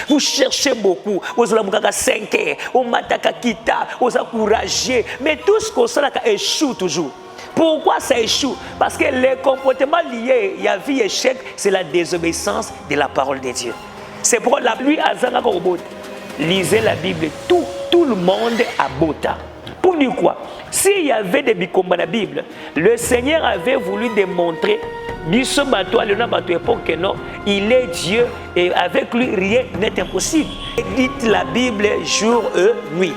Vous cherchez beaucoup, vous avez 5 heures, vous mataka kita, vous encouragez, mais tout ce qu'on sait échoue toujours. Pourquoi ça échoue? Parce que les comportements liés à la vie échec, c'est la désobéissance de la parole de Dieu. C'est pourquoi la pluie a zanga robot. Lisez la Bible, tout le monde a bota. Pour dire quoi? S'il y avait des bicombats dans la Bible, le Seigneur avait voulu démontrer il est Dieu et avec lui rien n'est impossible. Dites la Bible jour et nuit.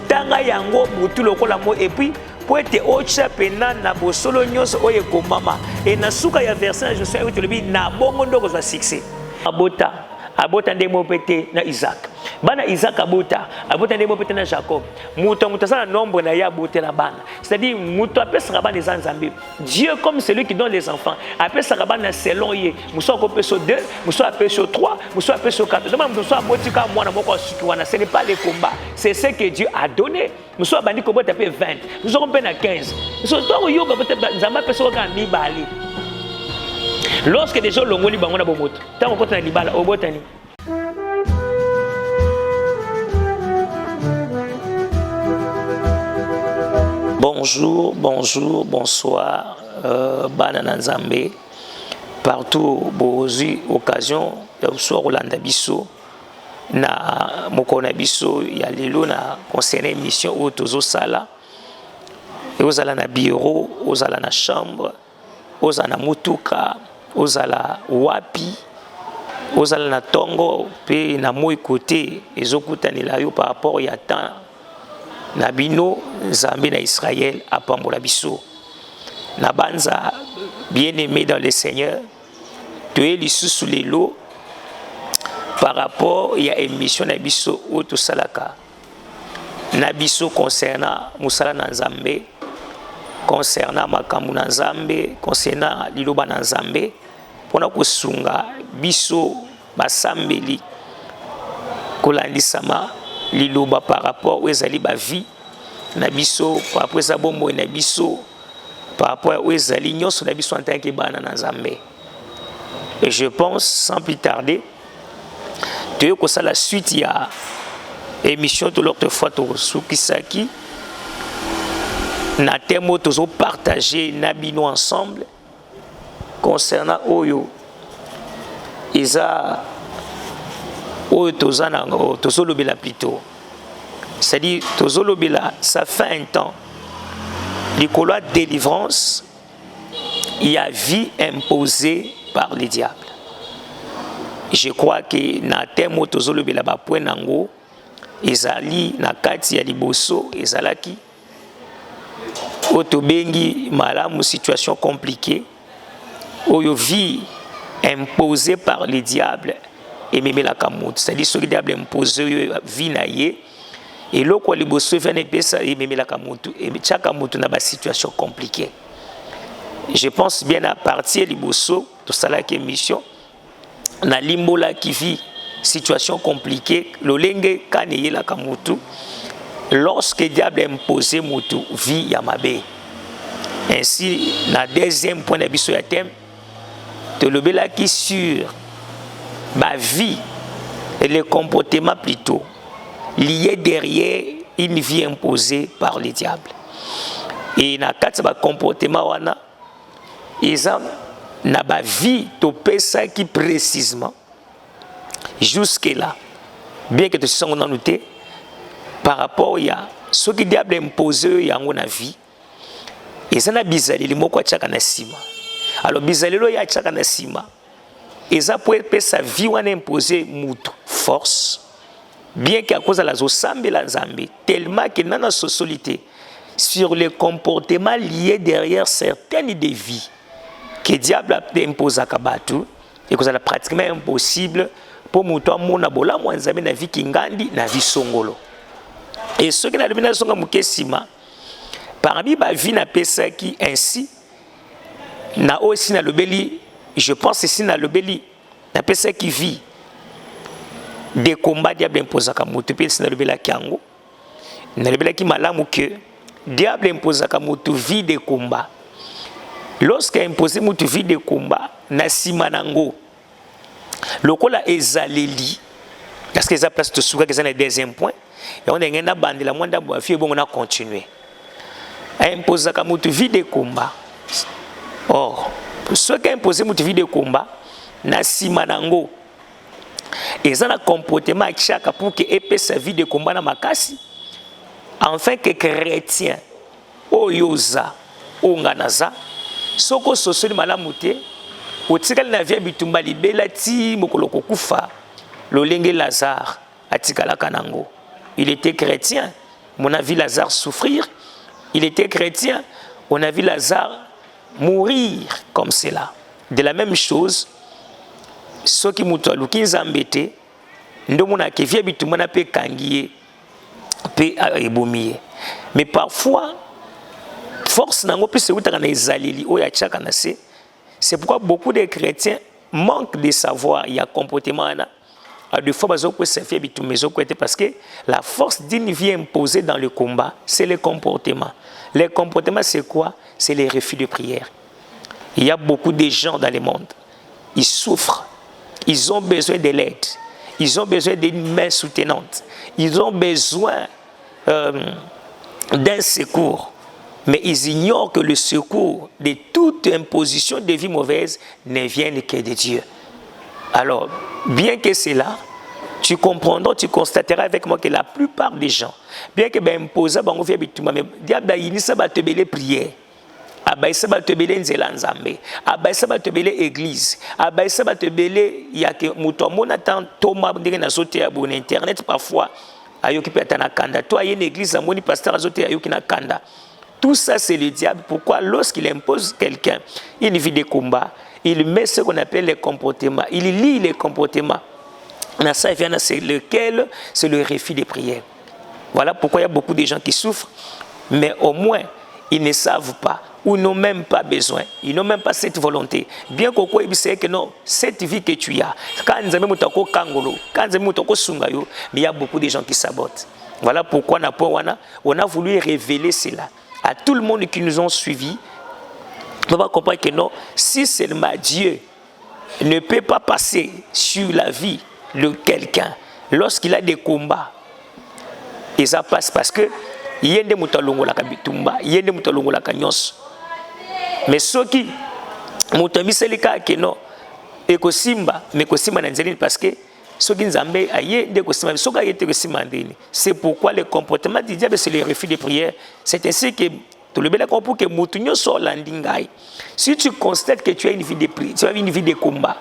Tanga yango mutu lokola mo et puis pour être ocha pena na bosolo nyos oye komama et na suka ya verset je sais que le na bongo ndoko za succès. Abota ndemo pété na Isaac. Bana Isaac abota ndemo pété na Jacob. Muto ça nombre na ya boté na bana. C'est-à-dire muto apé sarabana les nzambe. Dieu comme celui qui donne les enfants. Apé sarabana selon yé. Muso ko peso 2, muso peso 3, muso peso 4. Donc muso abotika mwana moko sukiwana, ce n'est pas les combats. C'est ce que Dieu a donné. Muso bandi ko bota pe 20. Muso ko pe na 15. Muso to yo ko bota nzamba peso ka mibali. Lorsque des gens l'ont dit, on a beau mot. Tant qu'on a dit, au botani. Bonjour, bonsoir, Banana Nzambe. Partout, bozi occasion, de soir Rolanda Bisso, na Mokona Bisso, il y a lelo na concernant mission au Tozo Sala, et aux ala na bureau, aux ala na chambre, aux ala na mutuka. Ozala wapi ozala na tongo pe na moi côté ezokutanela yo par rapport ya temps na bino Nzambe na Israël apambola biso na banza bien-aimé dans le Seigneur tu es lisusu lelo par rapport ya émission na biso auto salaka na biso concernant musala na Nzambe concernant makambo na Nzambe concernant liloba na Nzambe pona kosunga biso basambeli kolandisama liloba par rapport aux ezali ba vie na biso par rapport à bombo na biso par rapport aux ezali nyonso na biso en tant que bana na Nzambe. Et je pense sans plus tarder que ça la suite il y a émission de l'autre fois to sukisaki na temo tozo partager nabino ensemble concernant Oyo Isa Oyo tozana tozolobela plutôt c'est-à-dire tozolobela ça fait un temps l'école de délivrance il y a vie imposée par le diable. Je crois que na temo tozolobela ba point nango ezali na kati ya liboso ezalaki otobengi malamu situation compliquée oyo vie imposée par le diable et même la kamout c'est-à-dire ce que le diable impose vie naie et loko liboso vient pesa et même la kamout et chaque kamout na ba situation compliquée. Je pense bien à partir liboso to sala ki émission na limbola qui vit situation compliquée lolenge kaneye la kamutu lorsque le diable impose mutu vie ya mabe. Ainsi na deuxième point de biso ya thème te lobela qui sur ma vie et le comportement plutôt lié derrière une vie imposée par le diable. Et na kati ba comportement wana isa na ba vie to pesa qui précisément jusque là bien que tu sois en noté par rapport à ce que le diable impose yango na vie et ça na bizaleli moko achaka na sima. Alors bizalelo ya achaka na sima eza pour pesa vie wana imposer mutu force bien qu'à cause de la zosambela Nzambe tellement que nana socialité sur les comportements liés derrière certaines des vies que le diable a imposé à Kabatu et que c'est pratiquement impossible pour mutu amona bola mo Nzambe na vie kingandi na vie songolo. Et ce qui n'a pas songa mukesima parmi ba vie na pesa qui ainsi na aussi na lobeli je pense ici na lobeli na pesa qui vit des combats diable imposé à mutu pesa na lobela kiango na lobela ki malamu que diable impose à mutu vie des combats lorsqu'il a imposé mutu vie de combat na simanango lokola ezaleli parce que ça place de souka que c'est le deuxième point et on est ngena bande la mwanda bo fie bon on a continuer a imposer ka mutu vie de combat or ce qui a imposé mutu vie de combat na simanango et ça na comportement chaka pour que épée sa vie de combat na makasi enfin que chrétien oyoza onganaza soko sosoli malamu te otikali na vie bitumba libela ti mokolo kokufa lolenge Lazare atikalaka nango. Il était chrétien, on a vu Lazare souffrir. Il était chrétien, on a vu Lazare mourir comme cela. De la même chose, ceux qui mutu aluki nzambete ndomona ke vie bitumba na pe kangiye pe ebomiye. Mais parfois force nango plus c'est utaka na ezaleli oya chaka na se. C'est pourquoi beaucoup de chrétiens manquent de savoir il y a comportement à deux fois parce que la force d'une vie imposée dans le combat, c'est le comportement. Le comportement, c'est quoi? C'est les refus de prière. Il y a beaucoup de gens dans le monde. Ils souffrent. Ils ont besoin de l'aide. Ils ont besoin d'une main soutenante. Ils ont besoin d'un secours. Mais ils ignorent que le secours de toute imposition de vie mauvaise ne vient que de Dieu. Alors, bien que c'est là, tu comprendras, tu constateras avec moi que la plupart des gens, bien que imposer bango via bituma, mais diable inisa ba te belé prière, abaisa ba te belé nzela nzambe, abaisa ba te belé église, abaisa ba te belé ya que muto mona tant Thomas ndenge na sote ya bon internet parfois ayoki peta na kanda, toi y a une église amoni pasteur azote ayoki na kanda. Tout ça, c'est le diable. Pourquoi? Lorsqu'il impose quelqu'un une vie de combat, il met ce qu'on appelle les comportements. Il lit les comportements. C'est lequel? C'est le refus de prière. Voilà pourquoi il y a beaucoup de gens qui souffrent, mais au moins, ils ne savent pas ou n'ont même pas besoin. Ils n'ont même pas cette volonté. Bien qu'au quoi, ils savent que non, cette vie que tu as, quand ils ont kangolo, quand ils ont sungayo, mais il y a beaucoup de gens qui sabotent. Voilà pourquoi on a voulu révéler cela à tout le monde qui nous ont suivis. On va comprendre que non, si seulement Dieu ne peut pas passer sur la vie de quelqu'un lorsqu'il a des combats, et ça passe parce que il y a des moutalongo la kabitumba, il y a des moutalongo la kanyos. Mais ceux qui moutami c'est le cas que non, et que simba, mais que simba n'enzelini parce que ceux qui nzambe aye de que simba, ceux qui aye que simba ndeni. C'est pourquoi le comportement du diable c'est le refus de prière. C'est ainsi que tout le bien pour que moutunyo soit landingai. Si tu constates que tu as une vie de prière, tu as une vie de combat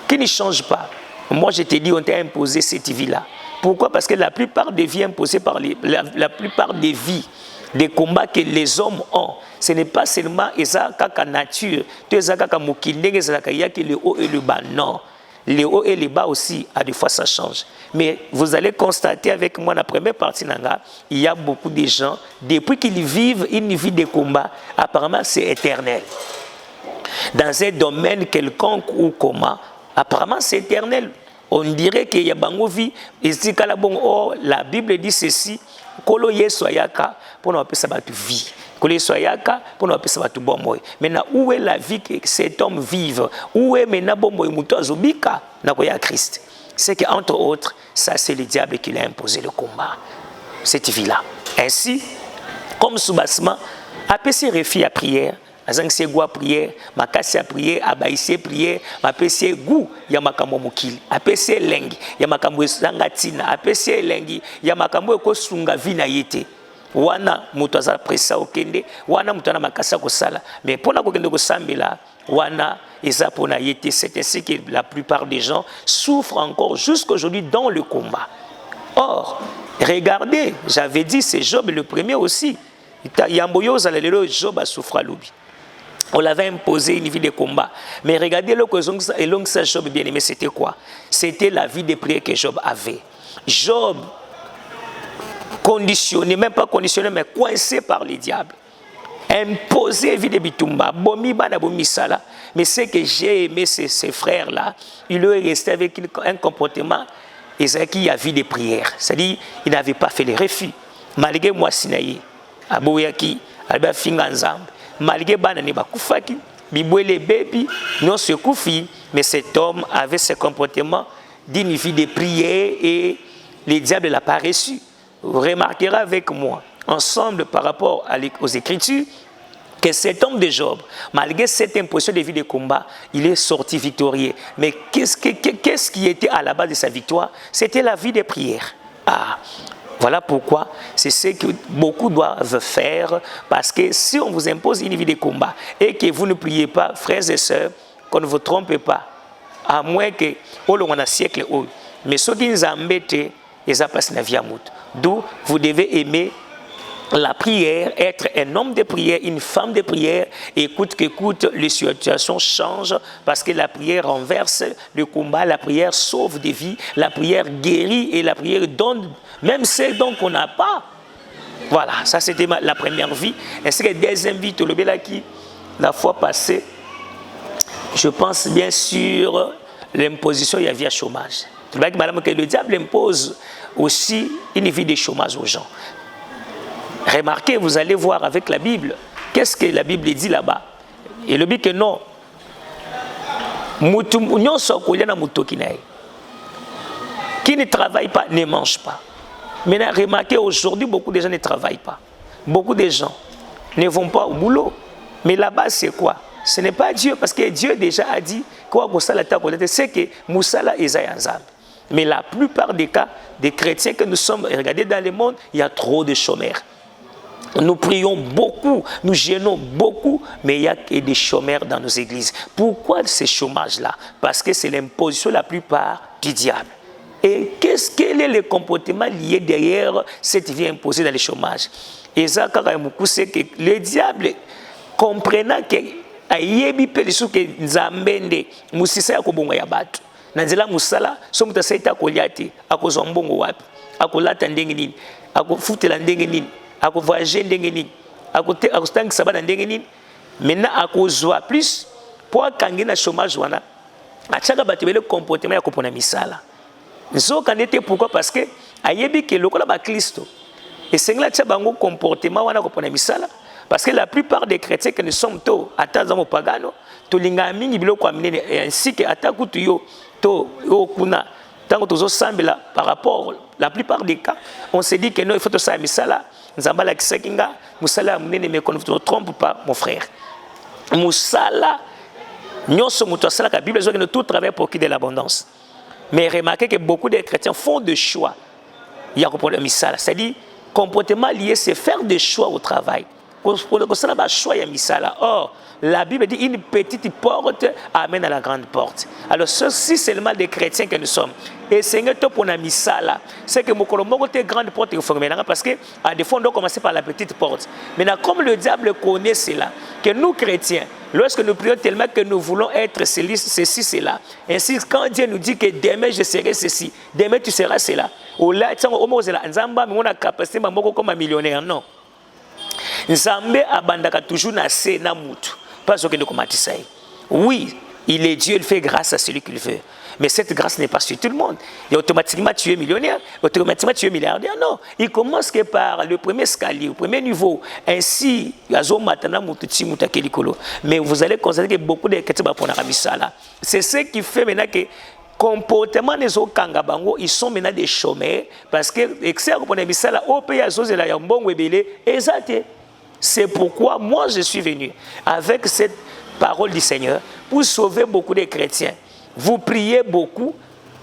qui ne change pas. Moi je te dis on t'a imposé cette vie-là. Pourquoi? Parce que la plupart des vies imposées par la plupart des vies, des combats que les hommes ont, ce n'est pas seulement la nature, il y a que le haut et le bas. Non, le haut et le bas aussi, à des fois ça change. Mais vous allez constater avec moi, la première partie, il y a beaucoup de gens, depuis qu'ils vivent une vie de combat, apparemment c'est éternel. Dans un domaine quelconque ou comment, apparemment c'est éternel. On dirait qu'il y a bango vie, et si la Bible dit ceci, kolo yesoyaka pour nous appeler ça vie. Kolo yesoyaka pour nous appeler ça bomboy. Maintenant où est la vie que cet homme vive? Où est maintenant bomboy muto zobika na koya Christ? C'est que entre autres, ça c'est le diable qui l'a imposé le combat. Cette vie-là. Ainsi, comme soubassement, après ces refus à prière. Azangse gwa prière, makasi a prière, abaïse prière, mapese gu ya makambo mukili, apese lengi ya makambo zangatina, apese lengi ya makambo ekosunga vina yete. Wana mutu aza presa okende, wana mutu ana makasa kosala, mais pona kokende kosambela, wana eza pona yete. C'est ainsi que la plupart des gens souffrent encore jusqu'aujourd'hui dans le combat. Or, regardez, j'avais dit c'est Job le premier aussi. Yamboyoza lelo Job a souffert l'oubi. On l'avait imposé une vie de combat. Mais regardez le que Job bien aimé, c'était quoi? C'était la vie de prière que Job avait. Job, conditionné, même pas conditionné, mais coincé par les diables. Imposé vie de bitumba, bomi bana bomi sala. Mais ce que j'ai aimé, ces frères-là, il est resté avec un comportement qui a vie de prière. C'est-à-dire, il n'avait pas fait les refus. Malgré moi, Sinaï, Abouyaki, Alba Finganzambe. Malgré banane bakufaki bibouele bébi, non se koufi, mais cet homme avait ce comportement d'une vie de prière et le diable l'a pas reçu. Vous remarquerez avec moi, ensemble par rapport aux Écritures, que cet homme de Job, malgré cette imposition de vie de combat, il est sorti victorieux. Mais qu'est-ce qui était à la base de sa victoire? C'était la vie de prière. Ah, voilà pourquoi c'est ce que beaucoup doivent faire, parce que si on vous impose une vie de combat et que vous ne priez pas, frères et sœurs, qu'on ne vous trompe pas, à moins que, au long d'un siècle, mais ceux qui nous embêtent, ils passent la vie à mout. D'où vous devez aimer la prière, être un homme de prière, une femme de prière. Écoute qu'écoute, les situations changent parce que la prière renverse le combat, la prière sauve des vies, la prière guérit et la prière donne même celles dont on n'a pas. Voilà, ça c'était la première vie. Ainsi que deuxième vie, qui la fois passée, je pense bien sûr l'imposition, il y avait un chômage. Le diable impose aussi une vie de chômage aux gens. Remarquez, vous allez voir avec la Bible, qu'est-ce que la Bible dit là-bas. Et le dit que non. Qui ne travaille pas ne mange pas. Maintenant, remarquez, aujourd'hui, beaucoup de gens ne travaillent pas. Beaucoup de gens ne vont pas au boulot. Mais là-bas, c'est quoi? Ce n'est pas Dieu, parce que Dieu déjà a dit c'est que Moussala est Zayanzam. Mais la plupart des cas, des chrétiens que nous sommes, regardez dans le monde, il y a trop de chômeurs. Nous prions beaucoup, nous gênons beaucoup, mais il y a que des chômeurs dans nos églises. Pourquoi ce chômage-là? Parce que c'est l'imposition la plupart du diable. Et quel est le comportement lié derrière cette vie imposée dans le chômage? Et ça, c'est que le diable, comprenant que ayebi pe su que nzambende musisa ya kobonga ya batu nanzela musala so muta saita koliati akozwa mbongo wapi akolata ndenge nini akofutela ndenge nini akovoyager ndenge nini akostangisa bana ndenge nini maintenant akozwa plus po akangi na chômage wana achaka batu bele comportement ya kopona misala nzoka nete pourquoi parce que ayebi ke lokola ba Kristo et sengla tcha bango comportement wana kopona misala. Parce que la plupart des chrétiens que nous sommes tôt, attendant au pagano, to linga mingi biloko amine ainsi que atakutu yo to okuna tango tozo sambela par rapport la plupart des cas, on se dit que non il faut to sa misala, nzambala kisakinga, musala amune mais qu'on ne trompe pas mon frère. Musala nyonso muto sala ka Bible zo que tout travail pour qui de l'abondance. Mais remarquez que beaucoup de chrétiens font des choix. Il y a pour le misala, c'est-à-dire comportement lié c'est faire des choix au travail. Or, la Bible dit une petite porte amène à la grande porte. Alors, ceci seulement des chrétiens que nous sommes. Et Seigneur, pour la misala, c'est que mon côté grande porte parce que à des fois on doit commencer par la petite porte. Maintenant, comme le diable connaît cela, que nous chrétiens, lorsque nous prions tellement que nous voulons être ceci, cela. Ainsi, quand Dieu nous dit que demain je serai ceci, demain tu seras cela. Ou là, on a capacité comme un millionnaire, non. Nzambe abandaka toujours na se na mutu pas ce que nous commatissons. Oui, il est Dieu, il fait grâce à celui qu'il veut. Mais cette grâce n'est pas sur tout le monde. Et automatiquement tu es millionnaire, automatiquement tu es milliardaire. Non, il commence que par le premier escalier, le premier niveau. Ainsi, mais vous allez constater que beaucoup de chrétiens pour la c'est ce qui fait maintenant que comportement des Okangabango, ils sont maintenant des chômeurs parce que c'est pourquoi moi je suis venu avec cette parole du Seigneur pour sauver beaucoup de chrétiens. Vous priez beaucoup,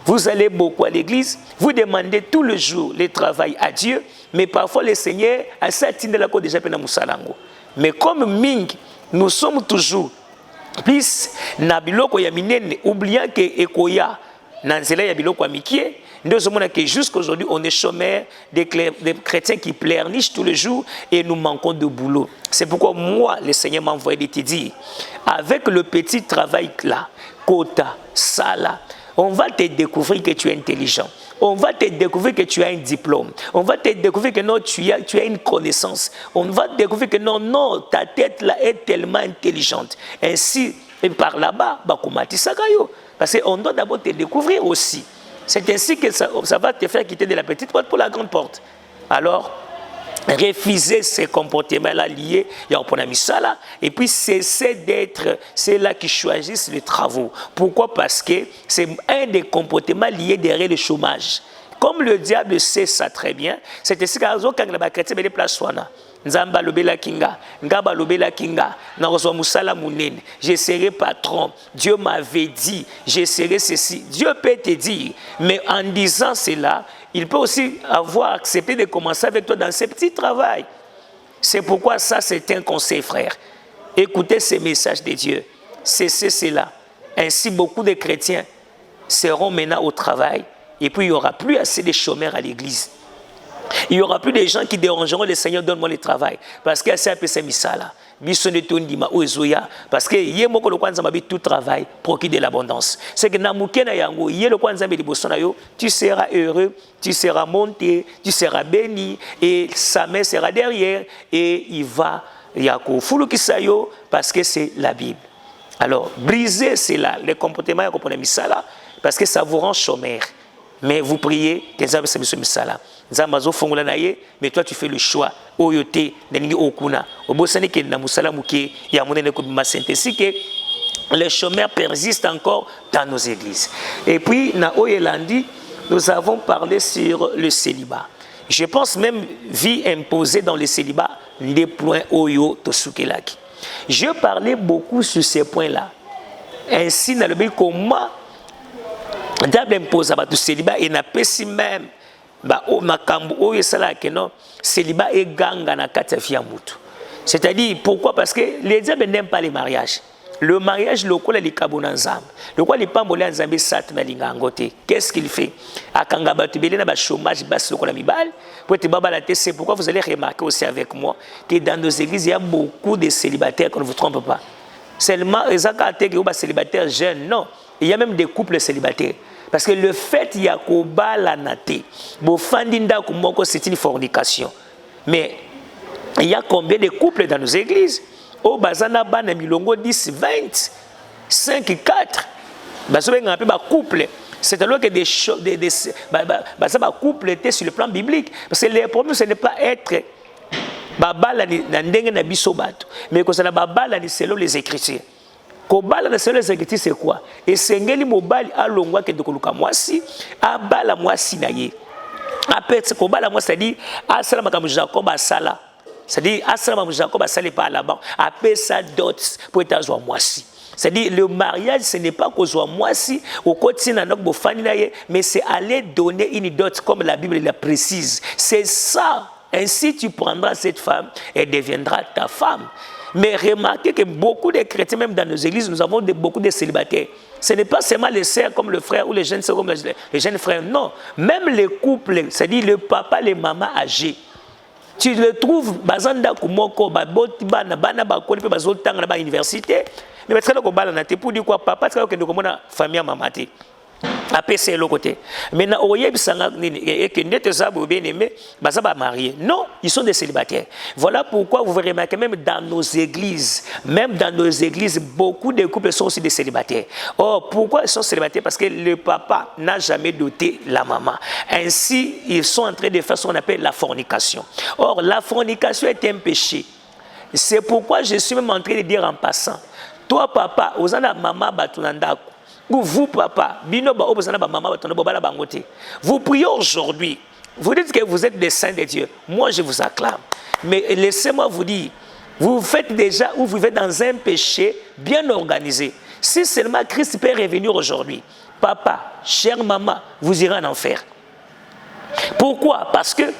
vous allez beaucoup à l'église, vous demandez tout le jour le travail à Dieu, mais parfois le Seigneur a certaines de la côte déjà pena musalango. Mais comme Ming, nous sommes toujours plus nabiloko ya minene, oubliant que ekoya nanzela ya biloko amikie. Nous sommes que jusqu'aujourd'hui, on est chômeurs, des chrétiens qui pleurnichent tous les jours et nous manquons de boulot. C'est pourquoi moi, le Seigneur m'a envoyé de te dire, avec le petit travail là, quota, sala, on va te découvrir que tu es intelligent. On va te découvrir que tu as un diplôme. On va te découvrir que non, tu as une connaissance. On va te découvrir que non, ta tête là est tellement intelligente. Ainsi, et par là-bas, parce qu'on doit d'abord te découvrir aussi. C'est ainsi que ça va te faire quitter de la petite porte pour la grande porte. Alors, refuser ces comportements-là liés et puis cesser d'être ceux-là qui choisissent les travaux. Pourquoi? Parce que c'est un des comportements liés derrière le chômage. Comme le diable sait ça très bien, c'est ici quand les chrétiens les place Nzamba lobela kinga, ngaba lobela kinga, narozo musala munene, je serai patron. Dieu m'avait dit, je serai ceci. Dieu peut te dire, mais en disant cela, il peut aussi avoir accepté de commencer avec toi dans ce petit travail. C'est pourquoi ça, c'est un conseil, frère. Écoutez ces messages de Dieu. Cessez cela. Ainsi, beaucoup de chrétiens seront maintenant au travail et puis il n'y aura plus assez de chômeurs à l'église. Il n'y aura plus de gens qui dérangeront le Seigneur, donne-moi le travail. Parce que c'est un peu ça, misala. Parce que il y a tout travail procure de l'abondance. C'est que tu seras heureux, tu seras monté, tu seras béni, et sa mère sera derrière, et il va, parce que c'est la Bible. Alors, briser cela, le comportement, parce que ça vous rend chômeur. Mais vous priez, mais toi tu fais le choix. Les chômeurs persistent encore dans nos églises. Et puis, nous avons parlé sur le célibat. Je pense même vie imposée dans le célibat, les points Oyo Tosukelaki. Je parlais beaucoup sur ces points-là. Ainsi, dans le but comment diable impose à tout célibat et n'a pas si même célibat et ganga na katafia mutu. C'est-à-dire pourquoi? Parce que les diables n'aiment pas les mariages. Le mariage local est kabona nzambe. Le quoi les pambolé nzambe sat na lingangote. Qu'est-ce qu'il fait? Akanga batu belé na ba chômage basse local mibal. Pour te baba la tête, c'est pourquoi vous allez remarquer aussi avec moi que dans nos églises il y a beaucoup de célibataires, qu'on ne vous trompe pas. Seulement les célibataires jeunes, non. Il y a même des couples célibataires. Parce que le fait qu'il y a la naté, c'est une fornication. Mais il y a combien de couples dans nos églises? Au Bazana Bana Milongo 10, 20, 5, 4. Couple. C'est alors que des couples étaient sur le plan biblique. Parce que le problème, ce n'est pas être babala na ndenge na biso bato, mais que ça na babala ni selon les Écritures. Kobala na selon les Écritures, c'est quoi? Et sengeli mobali alongwa ke dokoluka mwasi abala mwasi na ye. Apet kobala mwasi, c'est-à-dire asala makamu Jacob asala. C'est-à-dire asala makamu Jacob asala pas là-bas. Apet sa dot pour être joie mwasi. C'est-à-dire le mariage, ce n'est pas qu'on soit mwasi au quotidien mais c'est aller donner une dot comme la Bible la précise. C'est ça. Ainsi, tu prendras cette femme et deviendra ta femme. Mais remarquez que beaucoup de chrétiens, même dans nos églises, nous avons beaucoup de célibataires. Ce n'est pas seulement les sœurs comme le frère ou les jeunes sœurs comme les jeunes frères. Non, même les couples, c'est-à-dire le papa, les mamans âgés. Tu le trouves, bazanda kumoko, baboti bana bana bakoli pe bazotanga na ba université. Mais parce que pour dire quoi, papa, tu as que nous avons une famille à mamate. Après, c'est l'autre côté. Maintenant, non, ils sont des célibataires. Voilà pourquoi vous verrez remarquer, même dans nos églises, beaucoup de couples sont aussi des célibataires. Or, pourquoi ils sont célibataires? Parce que le papa n'a jamais doté la maman. Ainsi, ils sont en train de faire ce qu'on appelle la fornication. Or, la fornication est un péché. C'est pourquoi je suis même en train de dire en passant, toi, papa, vous avez maman batunandako. Ou vous, papa, vous priez aujourd'hui. Vous dites que vous êtes des saints de Dieu. Moi, je vous acclame. Mais laissez-moi vous dire, vous faites déjà ou vous vivez dans un péché bien organisé. Si seulement Christ peut revenir aujourd'hui, papa, chère maman, vous irez en enfer. Pourquoi? Parce que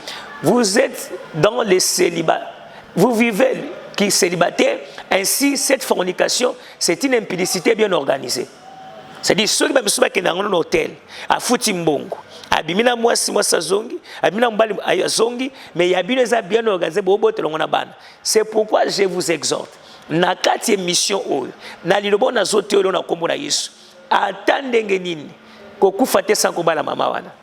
vous êtes dans les célibats. Vous vivez qui célibataire. Ainsi, cette fornication, c'est une impudicité bien organisée. C'est-à-dire, ceux qui sont dans un hôtel, à Futimbongo, à Bimina Mwasi Mwasazongi, à Bimina Mbali Ayazongi, mais il y a bien organisé, c'est pourquoi je vous exhorte. Na kati mission o, na lilobo na zote o na kombo na Yesu. Attendenge nini kokufa te sans kobala mama wana.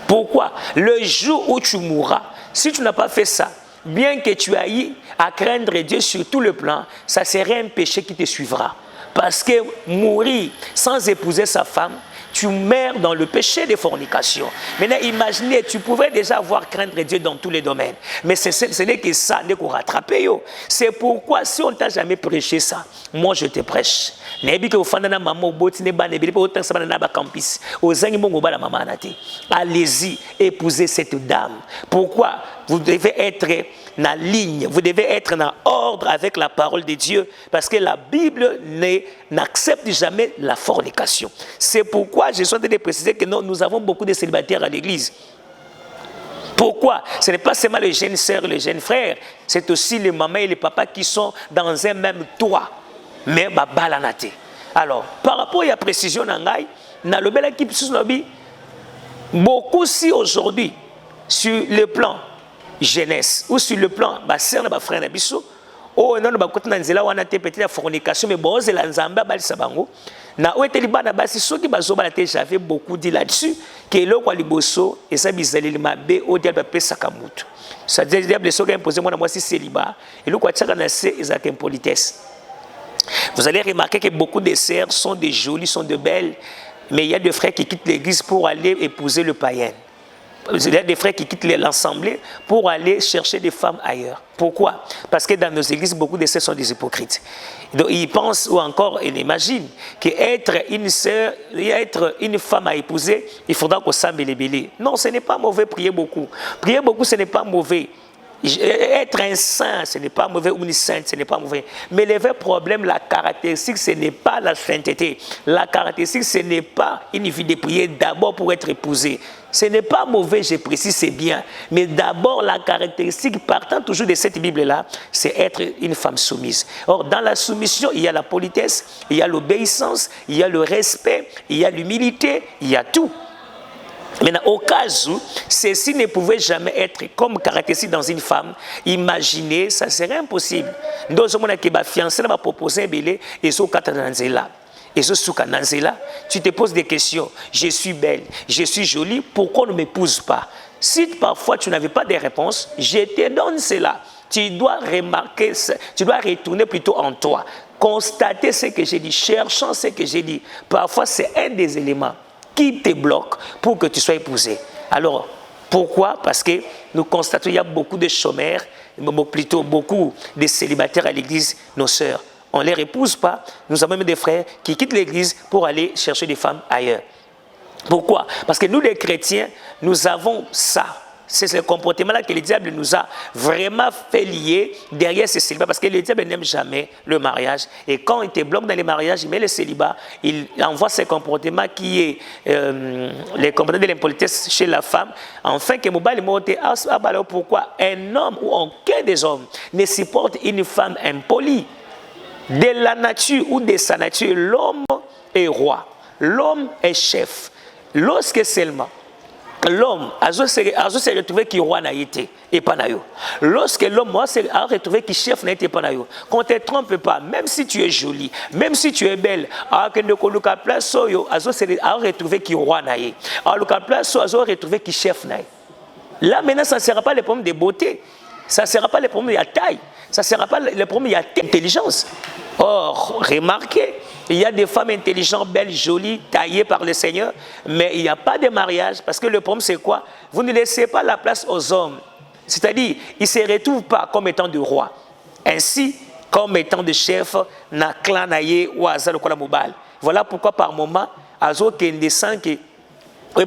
Pourquoi? Le jour où tu mourras, si tu n'as pas fait ça, bien que tu ailles à craindre Dieu sur tout le plan, ça serait un péché qui te suivra. Parce que mourir sans épouser sa femme, tu meurs dans le péché de fornication. Maintenant, imaginez, tu pouvais déjà avoir craindre Dieu dans tous les domaines. Mais ce n'est que ça, n'est qu'on rattrape. C'est pourquoi, si on ne t'a jamais prêché ça, moi je te prêche. Allez-y, épousez cette dame. Pourquoi? Vous devez être dans la ligne, vous devez être dans ordre avec la parole de Dieu, parce que la Bible n'accepte jamais la fornication. C'est pourquoi je suis en train de préciser que nous avons beaucoup de célibataires à l'église. Pourquoi? Ce n'est pas seulement les jeunes sœurs et les jeunes frères, c'est aussi les mamans et les papas qui sont dans un même toit. Mais balanate. Alors, par rapport à la précision, beaucoup si aujourd'hui, sur le plan jeunesse ou sur le plan frère oh non peut-être la fornication mais bon c'est la nzamba balisa bango na oeteli bana basi soki bazobala te j'avais beaucoup dit là-dessus que eloko liboso esa bizaleli mabe o diable pesaka mutu ça dit diable soki imposer moi si célibat eloko ataka na se ezaka impolitesse. Vous allez remarquer que beaucoup de sœurs sont des jolies, sont de belles, mais il y a des frères qui quittent l'église pour aller épouser le païen. Il y a des frères qui quittent l'assemblée pour aller chercher des femmes ailleurs. Pourquoi? Parce que dans nos églises, beaucoup de sœurs sont des hypocrites. Donc ils pensent ou encore ils imaginent qu'être une sœur, être une femme à épouser, il faudra qu'on s'embellit. Non, ce n'est pas mauvais, prier beaucoup. Prier beaucoup, ce n'est pas mauvais. Être un saint, ce n'est pas mauvais, ou une sainte, ce n'est pas mauvais. Mais le vrai problème, la caractéristique, ce n'est pas la sainteté. La caractéristique, ce n'est pas une vie de prière d'abord pour être épousée. Ce n'est pas mauvais, je précise, c'est bien. Mais d'abord, la caractéristique, partant toujours de cette Bible-là, c'est être une femme soumise. Or, dans la soumission, il y a la politesse, il y a l'obéissance, il y a le respect, il y a l'humilité, il y a tout. Maintenant, au cas où ceci ne pouvait jamais être comme caractéristique dans une femme, imaginez, ça serait impossible. Dans ce moment qui va fiancé, va proposer un belé et ce katananzela. Et ce soukananzela, tu te poses des questions. Je suis belle, je suis jolie, pourquoi on ne m'épouse pas? Si parfois tu n'avais pas de réponse, je te donne cela. Tu dois remarquer, tu dois retourner plutôt en toi. Constater ce que j'ai dit, cherchant ce que j'ai dit. Parfois, c'est un des éléments qui te bloque pour que tu sois épousé. Alors, pourquoi? Parce que nous constatons qu'il y a beaucoup de chômeurs, plutôt beaucoup de célibataires à l'église, nos sœurs. On ne les épouse pas. Nous avons même des frères qui quittent l'église pour aller chercher des femmes ailleurs. Pourquoi? Parce que nous, les chrétiens, nous avons ça. C'est ce comportement-là que le diable nous a vraiment fait lier derrière ce célibat. Parce que le diable n'aime jamais le mariage. Et quand il te bloque dans les mariages, il met le célibat, il envoie ce comportement qui est le comportement de l'impolitesse chez la femme. Enfin, que Mobile monte. Pourquoi un homme ou aucun des hommes ne supporte une femme impolie? De la nature ou de sa nature, l'homme est roi. L'homme est chef. Lorsque seulement l'homme a se retrouvé qui roi n'a été et pas naïo. Lorsque l'homme a retrouvé qui chef n'a été pas naïo. Qu'on ne te trompe pas, même si tu es jolie, même si tu es belle, a retrouvé qui roi n'a été. A retrouvé qui chef n'a été. Là maintenant, ça ne sera pas le problème de beauté, ça ne sera pas le problème de la taille, ça ne sera pas le problème de l'intelligence. Or, remarquez, il y a des femmes intelligentes, belles, jolies, taillées par le Seigneur, mais il n'y a pas de mariage parce que le problème c'est quoi? Vous ne laissez pas la place aux hommes. C'est-à-dire, ils ne se retrouvent pas comme étant de rois. Ainsi, comme étant de chef, na clan naye ou azal kola mobile. Voilà pourquoi par moment, azo kende sans que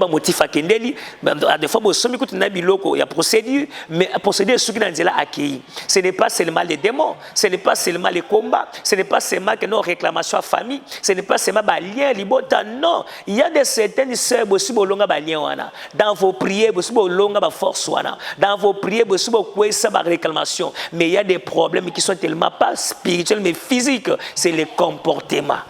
motif à Kendeli, des fois, il y a procédure, mais procédure ce qui est accueilli. Ce n'est pas seulement les démons, ce n'est pas seulement les combats, ce n'est pas seulement que nos réclamations à famille, ce n'est pas seulement les liens, non. Il y a des certaines sœurs qui sont dans vos prières, qui sont force, dans vos prières, qui sont réclamations, mais il y a des problèmes qui sont tellement pas spirituels, mais physiques, c'est les comportements.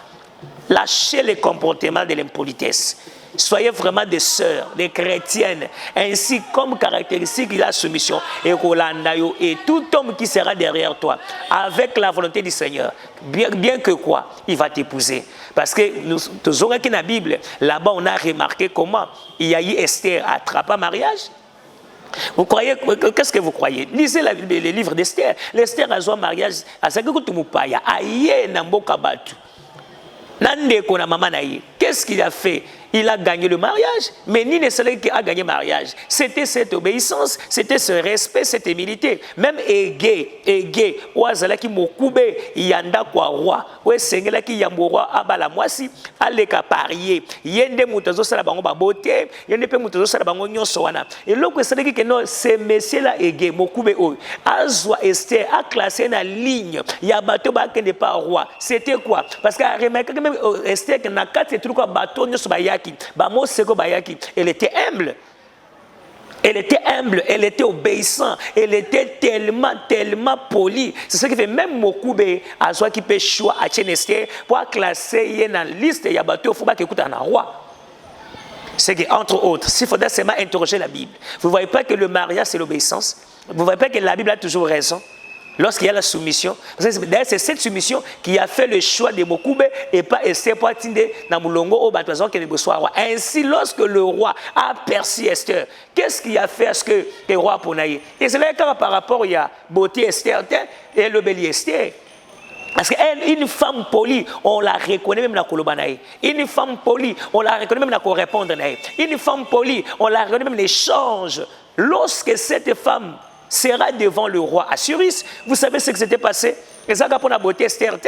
Lâchez les comportements de l'impolitesse. Soyez vraiment des sœurs, des chrétiennes, ainsi comme caractéristique de la soumission. Et tout homme qui sera derrière toi, avec la volonté du Seigneur, bien que quoi, il va t'épouser. Parce que nous avons dans la Bible, là-bas on a remarqué comment il y a eu Esther attrapé un mariage. Vous croyez, qu'est-ce que vous croyez? Lisez les livres d'Esther. L'Esther a un mariage, à ce que tu m'as pas, aïe, namboka batu. Nande kona maman naïe. Qu'est-ce qu'il a fait? Il a gagné le mariage, mais ni ne serait qui a gagné le mariage. C'était cette obéissance, c'était ce respect, cette humilité. Même Ege, Ouazala qui mokube, yanda kwa roi, ou sengela qui yambo roi, abala mwasi, aleka parier. Yende mutazo sala bango ba beauté, yende pe mutazo sala bango nyonso wana. Et l'autre c'est que non, c'est monsieur là Ege, mokube o, azwa Esther a classé na ligne, ya bateau ba kende pas roi. C'était quoi? Parce que remarquez que même Esther que na quatre trucs quoi bateau nyonso ba elle était humble. Elle était humble, elle était obéissante, elle était tellement polie. C'est ce qui fait même Mokoube à soi qui peut choisir à Tchénester pour classer dans la liste il y a bateau faut pas qu'il écoute un roi. C'est qu'entre autres, s'il faudrait seulement interroger la Bible, vous ne voyez pas que le mariage c'est l'obéissance? Vous ne voyez pas que la Bible a toujours raison? Lorsqu'il y a la soumission, d'ailleurs c'est cette soumission qui a fait le choix de Mokoube et pas Esther pour atteindre dans Moulongo au bâtiment qui est le roi. Ainsi, lorsque le roi a perçu Esther, qu'est-ce qui a fait à ce que le roi Ponaï? Et c'est là que par rapport il y a beauté Esther et le bélier Esther. Parce qu'une femme polie, on la reconnaît même dans Kolobanaï. Une femme polie, on la reconnaît même dans la répondre. Une femme polie, on la reconnaît même dans l'échange. Lorsque cette femme sera devant le roi Assuris, vous savez ce qui s'était passé? Et ça, pour la beauté Esther,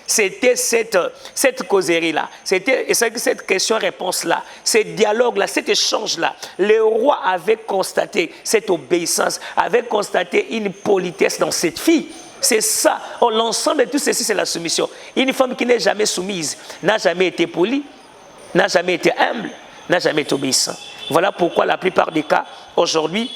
c'était cette causerie-là, c'était cette question-réponse-là, ce dialogue-là, cet échange-là. Le roi avait constaté cette obéissance, avait constaté une politesse dans cette fille. C'est ça. L'ensemble de tout ceci, c'est la soumission. Une femme qui n'est jamais soumise, n'a jamais été polie, n'a jamais été humble, n'a jamais été obéissante. Voilà pourquoi la plupart des cas, aujourd'hui,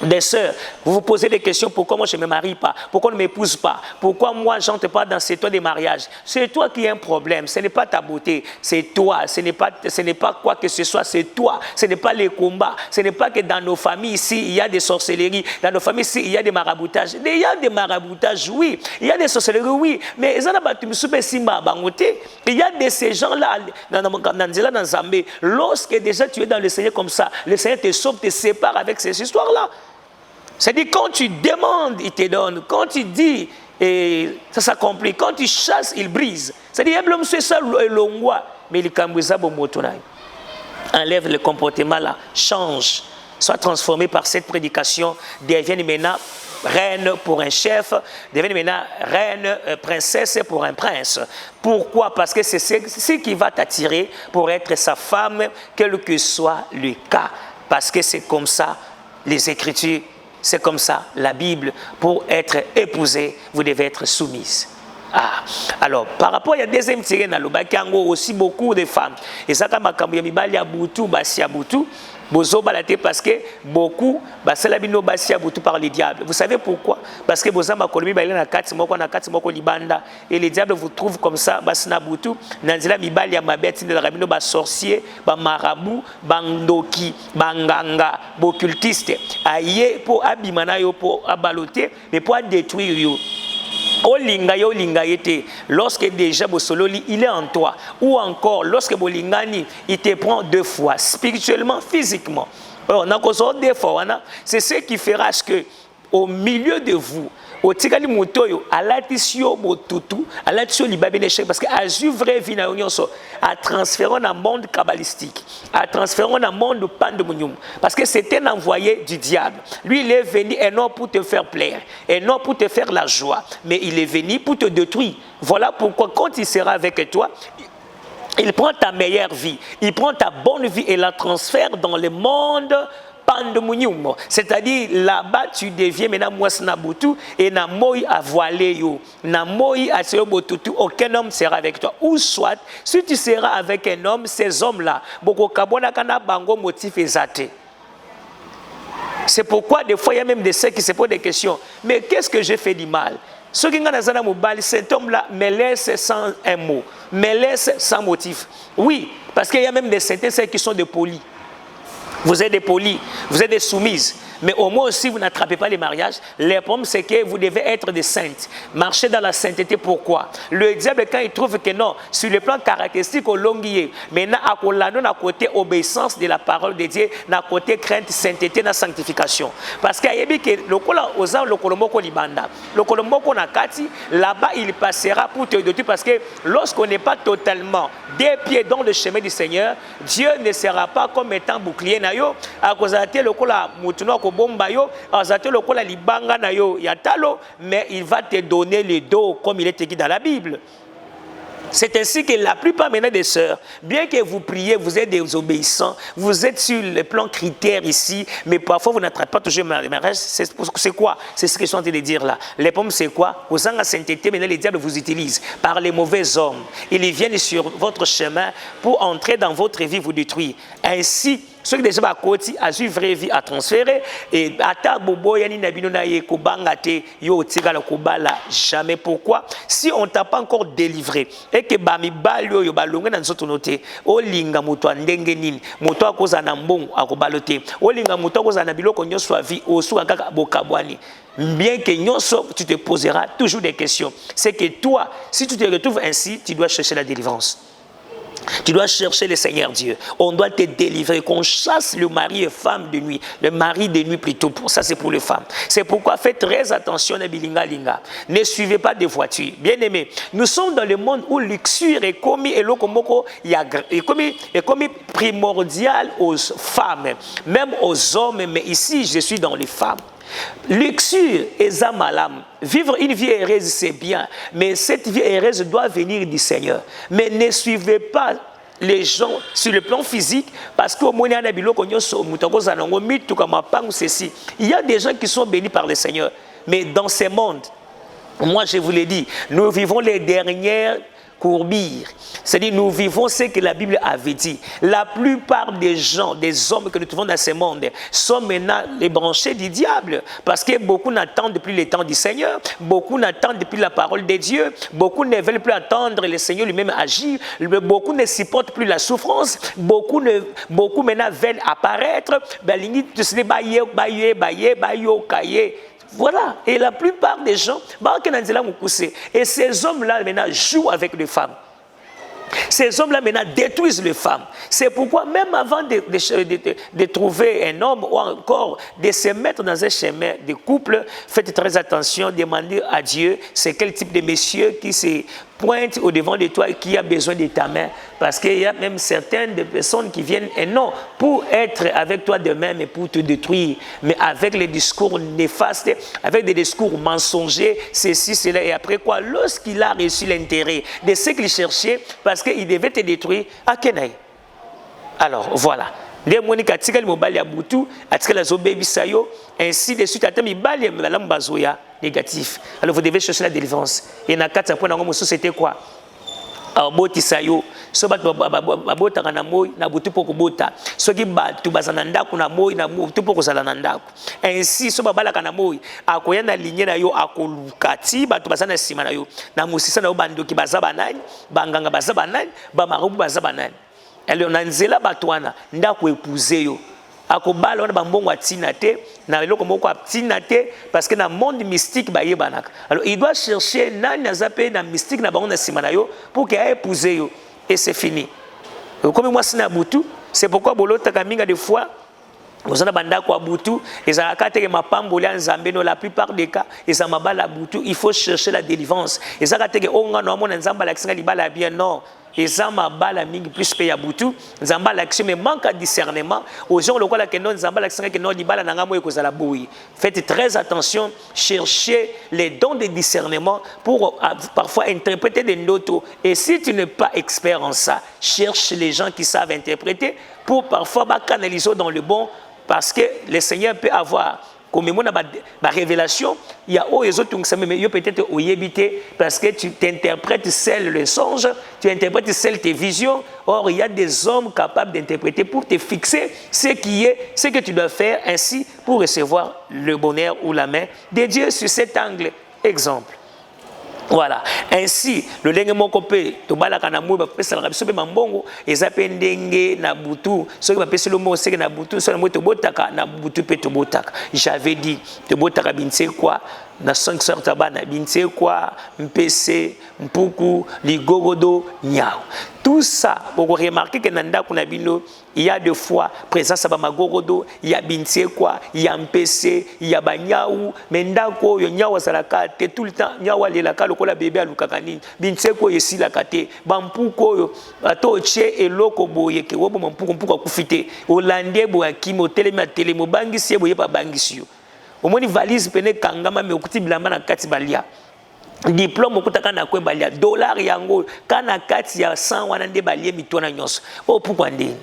des sœurs, vous vous posez des questions, pourquoi moi je ne me marie pas? Pourquoi on ne m'épouse pas? Pourquoi moi je n'entre pas dans ces toits de mariage? C'est toi qui as un problème, ce n'est pas ta beauté, c'est toi, ce n'est pas quoi que ce soit, c'est toi, ce n'est pas les combats, ce n'est pas que dans nos familles ici il y a des sorcelleries, dans nos familles ici il y a des maraboutages. Il y a des maraboutages, oui, il y a des sorcelleries, oui, mais il y a de ces gens-là, dans Zambé, lorsque déjà tu es dans le Seigneur comme ça, le Seigneur te sauve, te sépare avec ces histoires-là. C'est-à-dire, quand tu demandes, il te donne. Quand tu dis, ça s'accomplit. Quand tu chasses, il brise. C'est-à-dire, l'homme c'est ça, l'ongwa. Mais il enlève le comportement là, change, soit transformé par cette prédication, devienne maintenant reine pour un chef, devienne maintenant reine, princesse pour un prince. Pourquoi? Parce que c'est ce qui va t'attirer pour être sa femme, quel que soit le cas. Parce que c'est comme ça, les Écritures. C'est comme ça, la Bible, pour être épousée, vous devez être soumise. Ah. Alors, par rapport, il y a deuxième tiré dans le Bakango aussi beaucoup de femmes. Et ça, quand il y a beaucoup de parce que beaucoup par les diables. Vous savez pourquoi? Parce que et les diables vous trouvent comme ça, sorcier, marabout, bandoki, banganga, occultiste, aïe pour abimana pour abaloter, mais pour détruire. Lorsque déjà Bosololi il est en toi, ou encore lorsque Bolingani il te prend deux fois, spirituellement, physiquement. On a causé deux fois, c'est ce qui fera que au milieu de vous, au tikali motoyo, à l'atisio motutu, à l'atisio libabeneche, parce qu'à ju vrai vie na nyonso, à transférer dans le monde kabbalistique, à transférer dans le monde pandemonium, parce que c'était un envoyé du diable. Lui il est venu et non pour te faire plaire, et non pour te faire la joie, mais il est venu pour te détruire. Voilà pourquoi quand il sera avec toi, il prend ta meilleure vie, il prend ta bonne vie et la transfère dans le monde pandemonium. C'est-à-dire là-bas tu deviens maintenant Mwasnabutu et na moi à voiler yo, na moi à Seobotutu, aucun homme sera avec toi. Ou soit, si tu seras avec un homme, ces hommes-là, beaucoup kabona kana bango motif exaté. C'est pourquoi des fois il y a même des sœurs qui se posent des questions. Mais qu'est-ce que j'ai fait du mal? Ceux qui ont cet homme-là me laisse sans un mot, me laisse sans motif. Oui, parce qu'il y a même des certains sœurs qui sont de polis. Vous êtes des polis, vous êtes des soumises. Mais au moins aussi, vous n'attrapez pas les mariages. Le problème, c'est que vous devez être des saintes. Marcher dans la sainteté, pourquoi? Le diable, quand il trouve que non, sur le plan caractéristique, au longuier, maintenant, à côté obéissance de la parole de Dieu, à côté crainte, sainteté, na sanctification. Parce qu'il y a que le kolomoko libanda, le kolomoko nakati, là-bas, il passera pour te détruire. Parce que lorsqu'on n'est pas totalement des pieds dans le chemin du Seigneur, Dieu ne sera pas comme étant bouclier na yo, à cause de le kola mutuno bomba yo, azate lokola libanga na yo yatalo, mais il va te donner le dos comme il est écrit dans la Bible. C'est ainsi que la plupart maintenant des sœurs, bien que vous priez, vous êtes des obéissants, vous êtes sur le plan critère ici, mais parfois vous n'attrapez pas toujours le mariage. C'est quoi? C'est ce que je suis en train de dire là. Les pommes, c'est quoi? Aux ans de sainteté, maintenant les diables vous utilisent par les mauvais hommes. Ils viennent sur votre chemin pour entrer dans votre vie, vous détruire. Ainsi, ceux qui déjà à côté, à une vraie vie à transférer, et à bobo yani nabino na ye kobangate yo tiga la kobala jamais. Pourquoi? Si on t'a pas encore délivré et que bami balio yo balonga na nzoto noté o linga moto ndenge nini moto akoza na mbongo akobalote o linga moto akoza na biloko nyonso a vie o suka kaka bokabwani. Bien que nyonso tu te poseras toujours des questions. C'est que toi, si tu te retrouves ainsi, tu dois chercher la délivrance. Tu dois chercher le Seigneur Dieu. On doit te délivrer, qu'on chasse le mari et femme de nuit. Le mari de nuit plutôt. Pour ça, c'est pour les femmes. C'est pourquoi faites très attention à Bilinga Linga. Ne suivez pas des voitures. Bien aimés, nous sommes dans le monde où luxure est commis et l'okomoko est commis primordial aux femmes, même aux hommes. Mais ici, je suis dans les femmes. Luxure et zamalam. Vivre une vie heureuse, c'est bien, mais cette vie heureuse doit venir du Seigneur. Mais ne suivez pas les gens sur le plan physique, parce qu'au moins, il y a des gens qui sont bénis par le Seigneur. Mais dans ce monde, moi je vous l'ai dit, nous vivons les dernières courbir. C'est-à-dire, nous vivons ce que la Bible avait dit. La plupart des gens, des hommes que nous trouvons dans ce monde, sont maintenant les branchés du diable. Parce que beaucoup n'attendent plus le temps du Seigneur, beaucoup n'attendent plus la parole de Dieu, beaucoup ne veulent plus attendre le Seigneur lui-même agir, beaucoup ne supportent plus la souffrance, beaucoup maintenant veulent apparaître. Voilà, et la plupart des gens, et ces hommes-là maintenant jouent avec les femmes. Ces hommes-là maintenant détruisent les femmes. C'est pourquoi même avant de trouver un homme ou encore de se mettre dans un chemin de couple, faites très attention, demandez à Dieu c'est quel type de monsieur qui se pointe au devant de toi et qui a besoin de ta main. Parce qu'il y a même certaines personnes qui viennent, et non, pour être avec toi demain, mais pour te détruire. Mais avec les discours néfastes, avec des discours mensongers, ceci, cela. Et après quoi, lorsqu'il a reçu l'intérêt de ce qu'il cherchait, parce qu'il devait te détruire, à Kenaï. Alors, voilà. Ainsi de suite, négatif. Alors vous devez chercher la délivrance. Et dans 4 points, c'était quoi? Botisayo, so bato babota na moi na butu poko bota. Soki batu bazana ndako na moi na butu poko zala na ndako. Ainsi so babala kana moi akoya na ligne na yo akolukati batu bazana sima na yo. Na musisa na yo bandoki bazaba nani, banganga bazaba nani, ba marubu bazaba nani. Alors na nzela batwana ndako epouser yo. Akobala wana bambongo atina te na eloko moko atina te parce que na monde mystique ba yebanaka. Alors il doit chercher nani azape na mystique na bango na sima na yo pour qu'il ait épousé yo et c'est fini. Comme moi sina butu, c'est pourquoi bolota kaminga des fois vous avez banda kwa butu et ça a été mapambo ya nzambe no la plupart des cas et ça mabala butu, il faut chercher la délivrance. Et ça a été onga no mona nzamba la kinga libala bien non. Et ça m'a bala mingi plus paye à boutou nzamba l'action mais manque de discernement aux gens le quoi la kenon nzamba l'action que non libala nanga mo ko zala boui. Faites très attention, cherchez les dons de discernement pour parfois interpréter des notes. Et si tu n'es pas expert en ça, cherche les gens qui savent interpréter pour parfois canaliser dans le bon, parce que le Seigneur peut avoir comme ma révélation, il y a les autres mais peut-être au yébité parce que tu t'interprètes seul le songe, tu interprètes seul tes visions. Or, il y a des hommes capables d'interpréter pour te fixer ce que tu dois faire ainsi pour recevoir le bonheur ou la main de Dieu sur cet angle. Exemple. Voilà. Ainsi, le lengue moko pe to balaka na mouba pe sala biso pe mambongo ezape ndenge na butu so ki bapesi lo mo seke na butu so na mo to botaka na butu pe to botaka. J'avais dit to botaka binse quoi na 5 sortes bana binse quoi mpese mpuku ligogodo nyao. Tout ça, vous remarquez que nanda kuna bino il y a deux fois présence à magorodo, il y a binse quoi, il y a mpese, il y a banyao, mais ndako yo nyao salaka te tout le temps nyao lelaka lokola bébé alukakani binse ko yesi la kate bampuko yo ato che eloko boye ke wobo mpuko mpuko kufite olande bo akimo telema telemo bangisi boye pa bangisi yo omoni valise pene kangama me okuti bilamba na kati balia diplôme okutaka na kwe balia dollar yango kana kati ya 100 wana nde balie mitona nyonso o pourquoi ndeni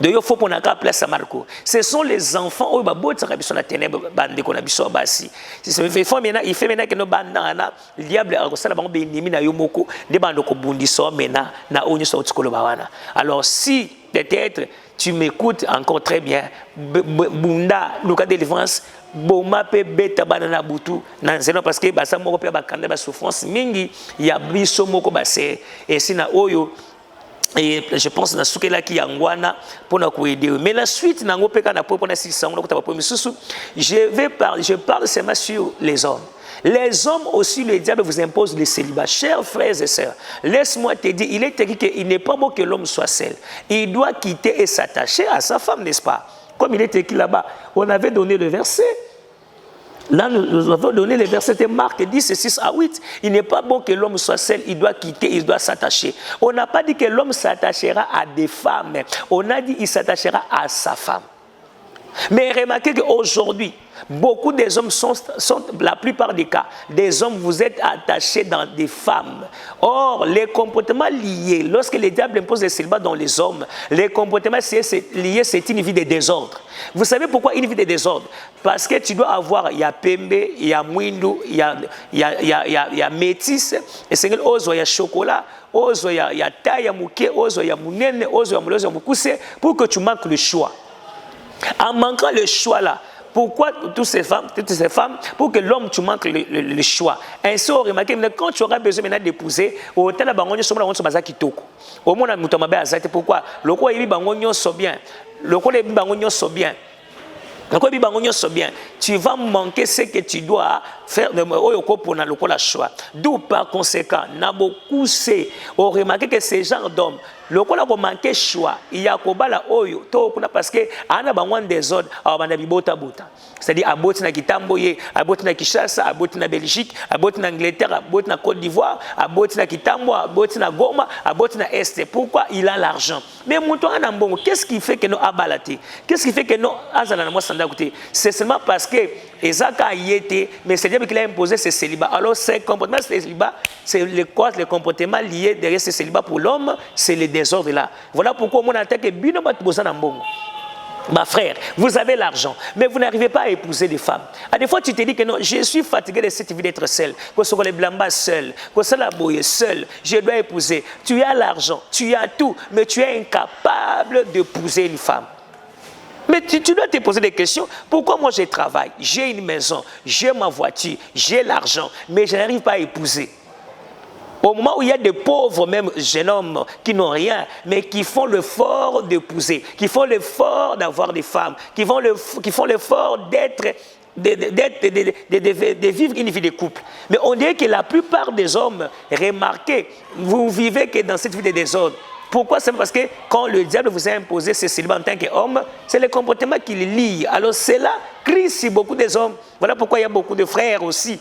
de yo faut pour na ka place à Marco. Ce sont les enfants au babot ça biso na ténèbre bande ko na biso basi. Si ça fait fois maintenant il fait maintenant que no banda na le diable a ça ba ngombe ndimi na yo moko de bande ko bundiso maintenant na onyo so tsikolo bawana. Alors si peut-être tu m'écoutes encore très bien bunda luka délivrance boma pe beta banana butu na zeno parce que basa moko pe ba kanda ba souffrance mingi ya biso moko base et sina oyo. Et je pense que ce là qui angwana pour nous aider. Mais la suite n'a pas na pour je parle seulement sur les hommes. Les hommes aussi, le diable vous impose le célibat. Chers frères et sœurs, laisse-moi te dire, il est écrit qu'il n'est pas bon que l'homme soit seul. Il doit quitter et s'attacher à sa femme, n'est-ce pas? Comme il est écrit là-bas, on avait donné le verset. Là, nous avons donné les versets de Marc 10, 6 à 8. Il n'est pas bon que l'homme soit seul, il doit quitter, il doit s'attacher. On n'a pas dit que l'homme s'attachera à des femmes, on a dit qu'il s'attachera à sa femme. Mais remarquez qu'aujourd'hui, beaucoup des hommes sont, la plupart des cas, des hommes, vous êtes attachés dans des femmes. Or, les comportements liés, lorsque le diable impose le célibat dans les hommes, les comportements liés, c'est une vie de désordre. Vous savez pourquoi une vie de désordre? Parce que tu dois avoir, il y a pembe, il y a mwindu, il y a métis, et c'est qu'il y a chocolat, il y a taille, il y a mouké, il y a mounene, il y a moulouse, il y a moukousse, pour que tu manques le choix. En manquant le choix là, pourquoi toutes ces femmes, pour que l'homme tu manques le choix. Ainsi, on remarque quand tu auras besoin maintenant d'épouser, au temps où tu auras besoin kitoko. Au moins, pourquoi? Le quoi il est bien. Le quoi il est bien. Tu vas manquer ce que tu dois faire pour le choix. D'où par conséquent, beaucoup c'est on remarque que ces gens d'hommes, le quoi a manqué choix, il y a kobala oyo parce que ana bangwan des ordres abana bibota bota. C'est-à-dire aboti na Kitamboye, aboti na Kinshasa, aboti na Belgique, aboti na Angleterre, aboti na Côte d'Ivoire, aboti na Kitambo, aboti na Goma, aboti na Est. Pourquoi il a l'argent? Mais mouton anambongo, qu'est-ce qui fait que nous abalaté? Qu'est-ce qui fait que nous azana moi sanda côté? C'est seulement parce que Ezaka y était, mais c'est Dieu qui l'a imposé ce célibat. Alors ces comportements, ce célibat, c'est les comportements liés derrière ce célibat pour l'homme, c'est les désordres là. Voilà pourquoi on attaque bino batbosa nambongo. Ma frère, vous avez l'argent, mais vous n'arrivez pas à épouser des femmes. À des fois, tu te dis que non, je suis fatigué de cette vie d'être seul, que ce soit les blambas seul, que ce soit la boye seul, je dois épouser. Tu as l'argent, tu as tout, mais tu es incapable d'épouser une femme. Mais tu dois te poser des questions. Pourquoi moi je travaille, j'ai une maison, j'ai ma voiture, j'ai l'argent, mais je n'arrive pas à épouser? Au moment où il y a des pauvres, même jeunes hommes, qui n'ont rien, mais qui font l'effort d'épouser, qui font l'effort d'avoir des femmes, qui font l'effort de vivre une vie de couple. Mais on dirait que la plupart des hommes, remarquez, vous vivez que dans cette vie de désordre. Pourquoi? C'est parce que quand le diable vous a imposé ce célibat en tant qu'homme, c'est le comportement qui le lie. Alors cela crie sur beaucoup des hommes. Voilà pourquoi il y a beaucoup de frères aussi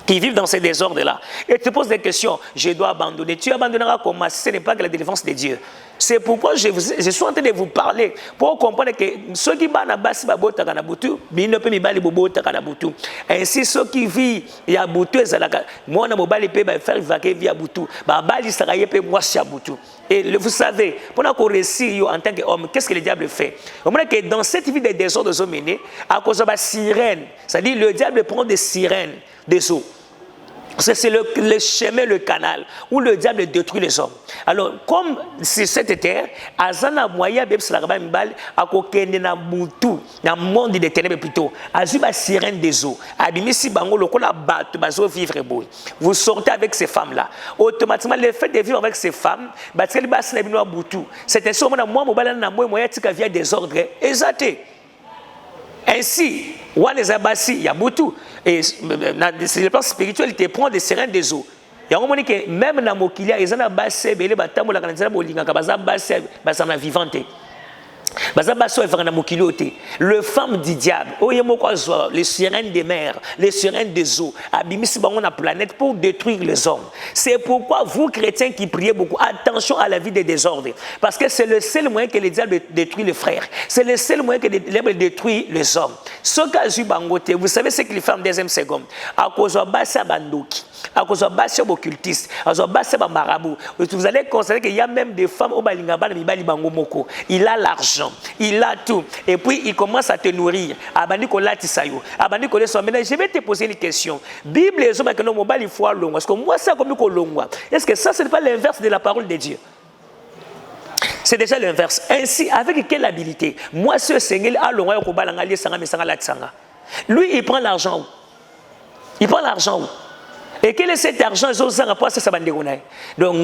qui vivent dans ces désordres-là. Et tu te poses des questions, je dois abandonner. Tu abandonneras comment si ce n'est pas que la délivrance de Dieu? C'est pourquoi je suis en train de vous parler, pour comprendre que ceux qui vivent basi babota kana butu, bino pe mibali bobota kana butu. Ainsi ceux qui vivent ya butu ezalaka, moi na mobali pe ba faire vaquer via butu, ba bali saraye pe moi sia butu. Et vous savez, pendant qu'on réussit en tant qu'homme, qu'est-ce que le diable fait? Au moment que dans cette vie de désordre des hommes menés, à cause de la sirène, c'est-à-dire le diable prend des sirènes des eaux. Parce que c'est le chemin, le canal, où le diable détruit les hommes. Alors, comme c'est cette terre, Azana moyen, Beb Salagaba Mbal, à Kokende na Moutou, dans le monde des ténèbres plutôt, Azuba sirène des eaux, Abimisi Bango, le Kola Bat, Bazo vivre beau. Vous sortez avec ces femmes-là. Automatiquement, le fait de vivre avec ces femmes, Batsel Bas Nabino Boutou, c'est un moment où moi, Mobala Namoy, Moya Tika via désordre, exaté. Ainsi, il y a beaucoup. Et dans le plan spirituel, il te prend des sirènes des eaux. Il y a un moment que même dans le Mokilia, ils ont un bassin, ils ont un vivante. Le femme du diable, les sirènes des mers, les sirènes des eaux, abimissent la planète pour détruire les hommes. C'est pourquoi vous, chrétiens qui priez beaucoup, attention à la vie des désordres. Parce que c'est le seul moyen que le diable détruit les frères. C'est le seul moyen que le diable détruit les hommes. Ce cas vous savez ce qu'il fait en deuxième seconde. À cause de Bassia Bandoki, à cause de Bassia occultiste, à cause de Bassia Marabout. Vous allez constater qu'il y a même des femmes au Balingaba, il a l'argent. Il a tout. Et puis, il commence à te nourrir. Je vais te poser une question. Bible, est-ce que ça, ce n'est pas l'inverse de la parole de Dieu? C'est déjà l'inverse. Ainsi, avec quelle habilité? Moi, ce Seigneur, lui, il prend l'argent où? Il prend l'argent où? Et quel est cet argent? Donc,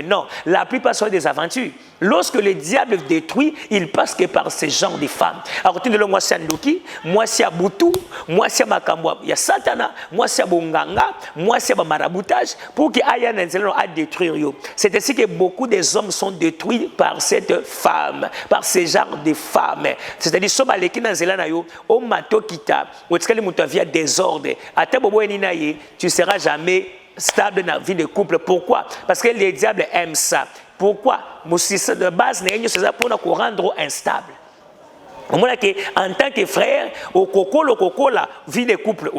non, la plupart sont des aventures. Lorsque le diable détruit, il passe que par ce genre de femmes. Alors, moi, c'est Ndoki, moi, c'est Boutou, moi, c'est Makambwa, il y a Satana, moi, c'est Bonganga, moi, c'est Maraboutage, pour qu'il y ait un à détruire. C'est ainsi que beaucoup des hommes sont détruits par cette femme, par ce genre de femmes. C'est-à-dire, si on via désordre, tu ne seras jamais stable dans la vie de couple. Pourquoi? Parce que les diables aiment ça. Pourquoi? De base, c'est pour nous rendre instable. En tant que frère, au coco, la vie de couple,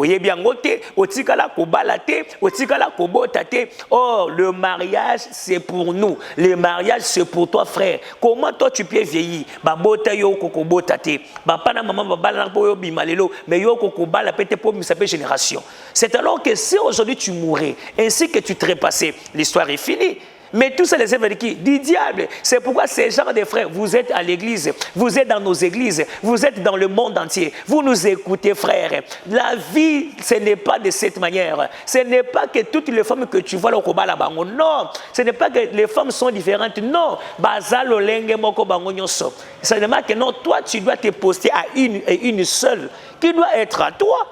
oh, le mariage, c'est pour nous. Le mariage, c'est pour toi, frère. Comment toi, tu peux vieillir? C'est alors que si aujourd'hui tu mourrais, ainsi que tu trépassais, l'histoire est finie. Mais tout ça, les œuvres de qui? Du diable. C'est pourquoi ces gens de frères, vous êtes à l'église, vous êtes dans nos églises, vous êtes dans le monde entier. Vous nous écoutez, frères. La vie, ce n'est pas de cette manière. Ce n'est pas que toutes les femmes que tu vois au combat là-bas. Non. Ce n'est pas que les femmes sont différentes. Non. Seulement que non, toi, tu dois te poster à une seule qui doit être à toi.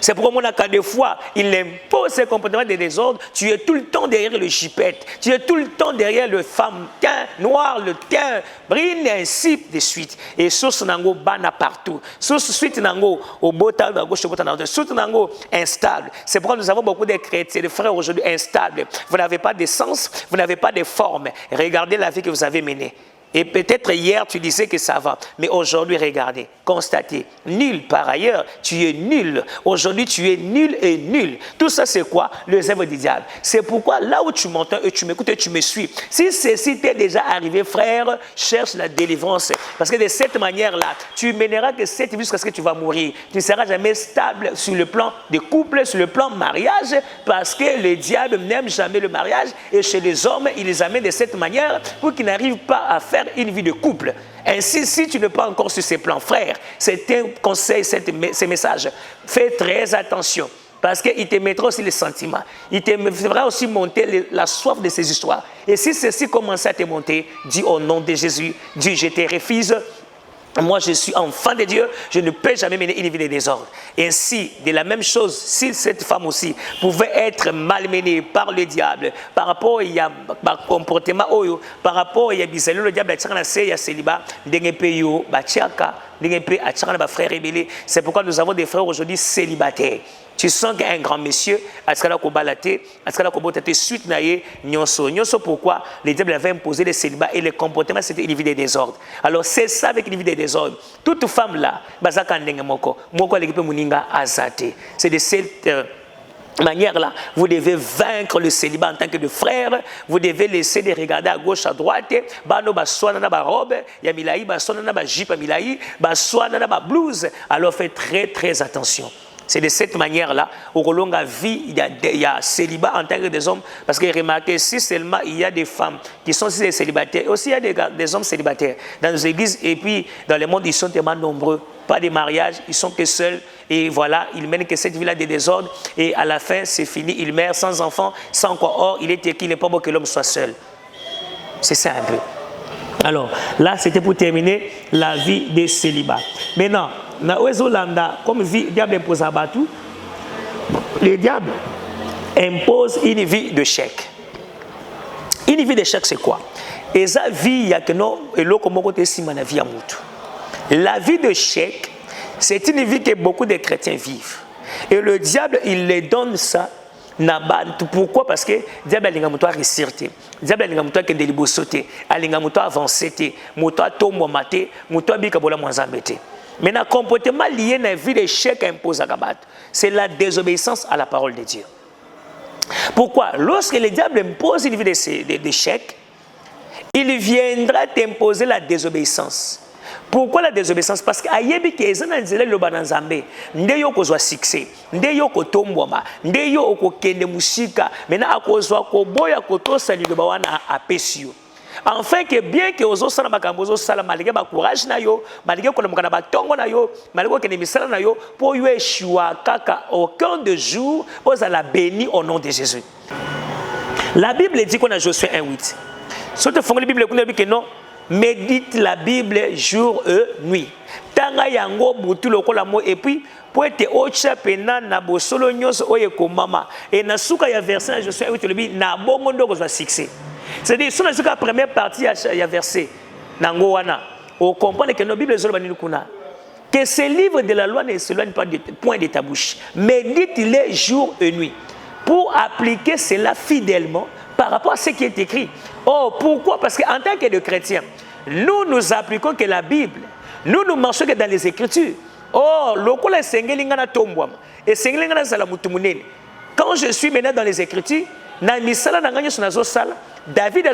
C'est pourquoi mon cas des fois, il impose ce comportement de désordre. Tu es tout le temps derrière le chipette. Tu es tout le temps derrière le femme teint noir, le teint brune, et ainsi de suite. Et source nango bana partout. Source suite nango au bota, à gauche, au bota, source nango instable. C'est pourquoi nous avons beaucoup de chrétiens, de frères aujourd'hui instables. Vous n'avez pas de sens, vous n'avez pas de forme. Regardez la vie que vous avez menée. Et peut-être hier, tu disais que ça va. Mais aujourd'hui, regardez, constatez. Nul par ailleurs, tu es nul. Aujourd'hui, tu es nul et nul. Tout ça, c'est quoi? Les œuvres du diable. C'est pourquoi là où tu m'entends et tu m'écoutes et tu me suis, si ceci t'est déjà arrivé, frère, cherche la délivrance. Parce que de cette manière-là, tu mèneras que cette vie jusqu'à ce que tu vas mourir. Tu ne seras jamais stable sur le plan de couple, sur le plan mariage, parce que le diable n'aime jamais le mariage. Et chez les hommes, il les amène de cette manière pour qu'ils n'arrivent pas à faire une vie de couple. Ainsi, si tu n'es pas encore sur ces plans, frère, c'est un conseil, ces messages. Fais très attention, parce qu'il te mettra aussi les sentiments. Il te fera aussi monter la soif de ces histoires. Et si ceci commence à te monter, dis au nom de Jésus, dis je te refuse. Moi, je suis enfant de Dieu, je ne peux jamais mener une vie de désordre. Ainsi, de la même chose, si cette femme aussi pouvait être malmenée par le diable, par rapport à comportement, par rapport à le diable, c'est pourquoi nous avons des frères aujourd'hui célibataires. Tu sens qu'il y a un grand monsieur, pourquoi le diable avait imposé le célibat et le comportement, c'était une vie de désordre. Alors c'est ça avec une vie de désordre. Toute femme là, c'est de cette manière-là, vous devez vaincre le célibat en tant que de frère. Vous devez laisser de regarder à gauche, à droite. Alors faites très très attention. C'est de cette manière-là, au Kolonga vie, il y a célibat en tant que des hommes. Parce que remarquez, si seulement il y a des femmes qui sont des célibataires, aussi il y a des hommes célibataires dans nos églises, et puis dans le monde, ils sont tellement nombreux. Pas de mariage, ils sont que seuls, et voilà, ils mènent que cette vie-là de désordre, et à la fin, c'est fini, ils meurent sans enfants, sans quoi. Or, il est écrit, il n'est pas bon que l'homme soit seul. C'est ça un peu. Alors, là, c'était pour terminer la vie des célibats. Maintenant, dans Oezolanda, comme le diable impose à Batou, le diable impose une vie de chèque. Une vie de chèque, c'est quoi? Et ça, vie, il y a que non, et l'eau comme côté si ma vie à Moutou. La vie de chèque, c'est une vie que beaucoup de chrétiens vivent. Et le diable, il les donne ça. Pourquoi? Parce que le diable a réussir. Le diable a sauter, a avancer, a tomber, a maintenant, le comportement lié à la vie de chèque impose à Gabat, c'est la désobéissance à la parole de Dieu. Pourquoi? Lorsque le diable impose une vie de chèque, il viendra t'imposer la désobéissance. Pourquoi la désobéissance? Parce que ayebi ke ezana nzela loba na nzambe nde yo kozwa succès nde yo kotombwama nde yo okokende musika mena akozwa koboya kotosa liloba wana apesi yo. Enfin que bien que ozo sala makambo ozo sala malgré ba courage na yo malgré ko na batongo na yo malgré que misala na yo po yo échoua kaka aucun de jour aux la béni au nom de Jésus. La Bible dit qu'on a Josué 1:8. Surtout fond la Bible qu'on dit que non. Médite la Bible jour et nuit. Tanga yango butu lokola mo et puis pour être ocha pena na bosolo nyos oye ko mama et na suka ya verset je suis le bi na bongo ndoko za succès. C'est-à-dire sur la suka première partie ya verset nango wana on comprend que nos Bible zolo banini kuna que ce livre de la loi ne s'éloigne pas de point de ta bouche. Médite-les jour et nuit pour appliquer cela fidèlement par rapport à ce qui est écrit. Oh, pourquoi? Parce qu'en tant que chrétiens, nous appliquons que la Bible. Nous marchons que dans les Écritures. Oh, quand je suis maintenant dans les Écritures, David a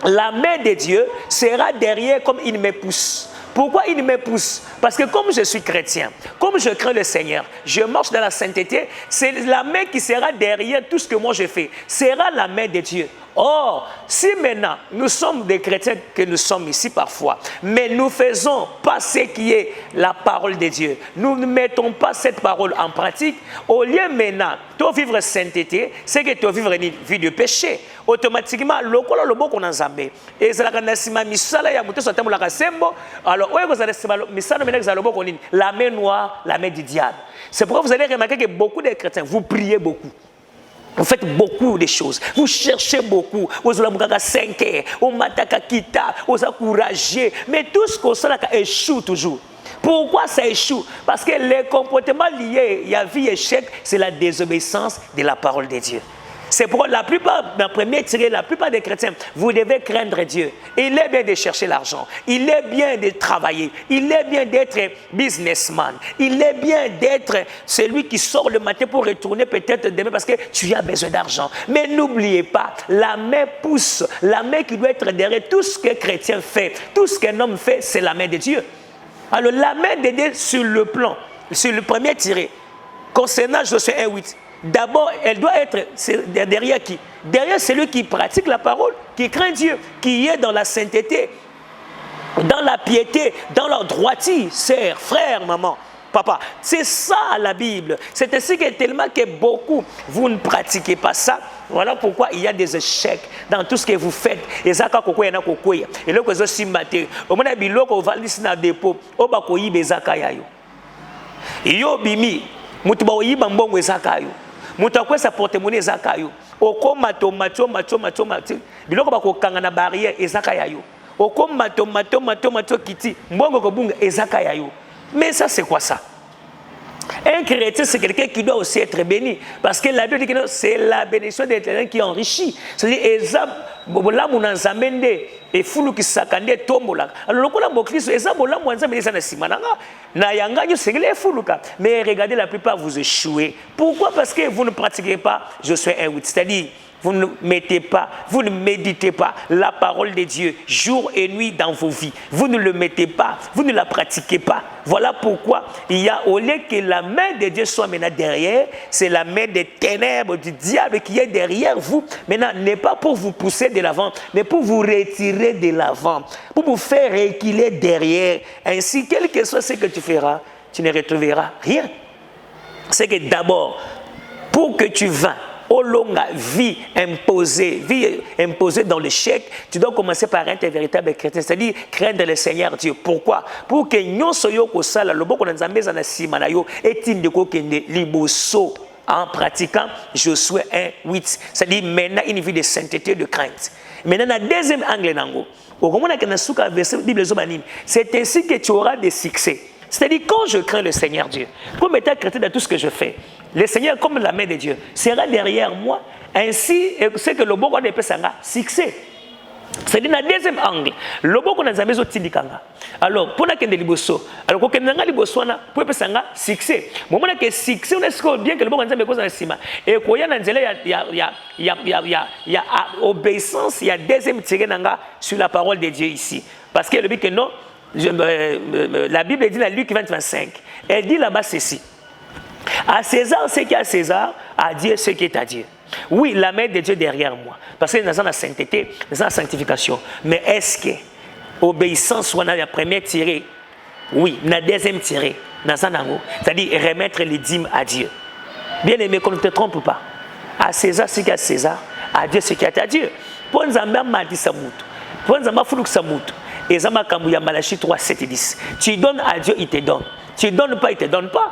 la main de Dieu sera derrière comme il me pousse. Pourquoi il me pousse? Parce que comme je suis chrétien, comme je crains le Seigneur, je marche dans la sainteté, c'est la main qui sera derrière tout ce que moi je fais. Sera la main de Dieu. Or, si maintenant nous sommes des chrétiens que nous sommes ici parfois, mais nous ne faisons pas ce qui est la parole de Dieu, nous ne mettons pas cette parole en pratique, au lieu maintenant de vivre sainteté, c'est que tu vivre une vie de péché. Automatiquement, le mot qu'on a zambé, et c'est la main noire, la main du diable. C'est pourquoi vous allez remarquer que beaucoup de chrétiens, vous priez beaucoup. Vous faites beaucoup de choses. Vous cherchez beaucoup. Vous avez 5 heures. Vous vous encouragez. Mais tout ce qu'on fait échoue toujours. Pourquoi ça échoue? Parce que les comportements liés à la vie échec, c'est la désobéissance de la parole de Dieu. C'est pourquoi la plupart des chrétiens, vous devez craindre Dieu. Il est bien de chercher l'argent. Il est bien de travailler. Il est bien d'être businessman. Il est bien d'être celui qui sort le matin pour retourner peut-être demain parce que tu as besoin d'argent. Mais n'oubliez pas, la main pousse, la main qui doit être derrière tout ce qu'un chrétien fait, tout ce qu'un homme fait, c'est la main de Dieu. Alors la main de Dieu sur le plan, sur le premier tiré, concernant Josué 1:8. D'abord, elle doit être derrière qui? Derrière celui qui pratique la parole, qui craint Dieu, qui est dans la sainteté, dans la piété, dans la droiture, sœur, frère, maman, papa. C'est ça la Bible. C'est ainsi que tellement que beaucoup, vous ne pratiquez pas ça. Voilà pourquoi il y a des échecs dans tout ce que vous faites. Et ça, quand vous avez et là, vous avez maté. Au moment où vous allez dans le dépôt, vous avez des zakayayo. Et yo bimi, mutu ba oyiba mbongo ezakayo. Mutu akwesa porte-monnaie ezakayo. Oko mato biloko bakokanga na barrière ezakayo. Oko mato kiti mbongo kobunga ezakayo. Mais ça c'est quoi ça? Un chrétien, c'est quelqu'un qui doit aussi être béni. Parce que la Bible dit que c'est la bénédiction de l'Éternel qui enrichit. C'est-à-dire, et fulu qui s'accande tombola. Alors, mais regardez, la plupart vous échouez. Pourquoi? Parce que vous ne pratiquez pas Josué 1:8. C'est-à-dire, vous ne mettez pas, vous ne méditez pas la parole de Dieu jour et nuit dans vos vies. Vous ne le mettez pas, vous ne la pratiquez pas. Voilà pourquoi il y a, au lieu que la main de Dieu soit maintenant derrière, c'est la main des ténèbres, du diable qui est derrière vous. Maintenant, n'est pas pour vous pousser de l'avant, mais pour vous retirer de l'avant, pour vous faire reculer derrière. Ainsi, quel que soit ce que tu feras, tu ne retrouveras rien. C'est que d'abord, pour que tu vas au long vie imposée dans le chèque, tu dois commencer par être un véritable chrétien, c'est-à-dire craindre le Seigneur Dieu. Pourquoi? Pour que nous soyons au sala, le bon qu'on a mis en asimanayo, et tindeko kende liboso en pratiquant Josué 1:8, c'est-à-dire maintenant une vie de sainteté, de crainte. Maintenant, le deuxième angle, c'est ainsi que tu auras des succès. C'est-à-dire, quand je crains le Seigneur Dieu, comme étant chrétien dans tout ce que je fais, le Seigneur, comme la main de Dieu, sera derrière moi. Ainsi, c'est que le bon qu'on appelle ça succès. C'est-à-dire, dans le deuxième angle, le bon qu'on a mis au tindikanga. Alors, pour que liboso, alors quand on a liboso, pour appeler ça succès. Moi, on a que succès, on est bien que le bon qu'on a mis au cima. Et quand il y a obéissance, il y a deuxième tiré sur la parole de Dieu ici. Parce que le but que non, la Bible dit dans Luc 20:25, elle dit là-bas ceci: à César ce qui est à César, à Dieu ce qui est à Dieu. Oui, la main de Dieu derrière moi, parce que nous avons la sainteté, nous avons la sanctification. Mais est-ce que l'obéissance soit dans la première tirée? Oui, dans la deuxième tirée, c'est-à-dire remettre les dîmes à Dieu. Bien aimé, qu'on ne te trompe pas. À César ce qui est à César, à Dieu ce qui est à Dieu. Pour nous amener Madi Samout, pour nous amener Foulouk Samout. Et Zamakamouya Malachi 3, 7 et 10. Tu donnes à Dieu, il te donne. Tu ne donnes pas, il ne te donne pas.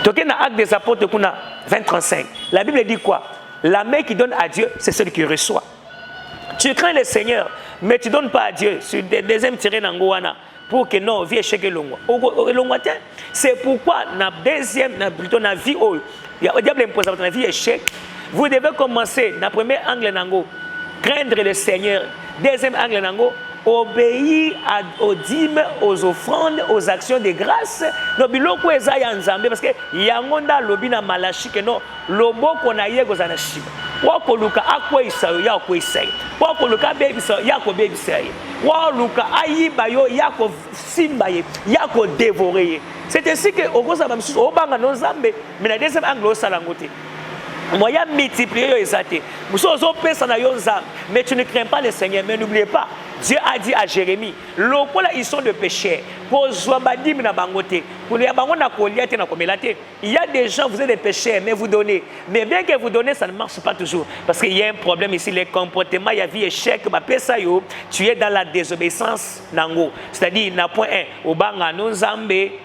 Donc, dans l'acte des apôtres, 20-35, la Bible dit quoi? La main qui donne à Dieu, c'est celle qui reçoit. Tu crains le Seigneur, mais tu ne donnes pas à Dieu. Sur des deuxième tiré d'Angouana, pour que non, vie échec et l'ongwa. C'est pourquoi, dans la vie, le diable impose dans la vie échec. Vous devez commencer, dans le premier angle, craindre le Seigneur. Deuxième angle, obéir aux dîmes, aux offrandes, aux actions de grâce. Parce que Yangonda lobina malachi que non, lobo qu'on a yé gozana shiba. Wakoluka akwe isayo ya kwe isayo. Wakoluka baby isayo ya ko baby isayo. Wakoluka ayiba yo ya ko simbaye ya ko dévorer. C'est ainsi que au goza bamsu obanga no zambe, mais na deuxième angle au salangote. Moyen multiplier les athées. Mais tu ne crains pas le Seigneur. Mais n'oubliez pas, Dieu a dit à Jérémie, ils sont de pécheurs. Il y a des gens, vous êtes des pécheurs, mais vous donnez. Mais bien que vous donnez, ça ne marche pas toujours. Parce qu'il y a un problème ici, les comportements, il y a vie échec, tu es dans la désobéissance. C'est-à-dire, n'a point un, au banga non zambé.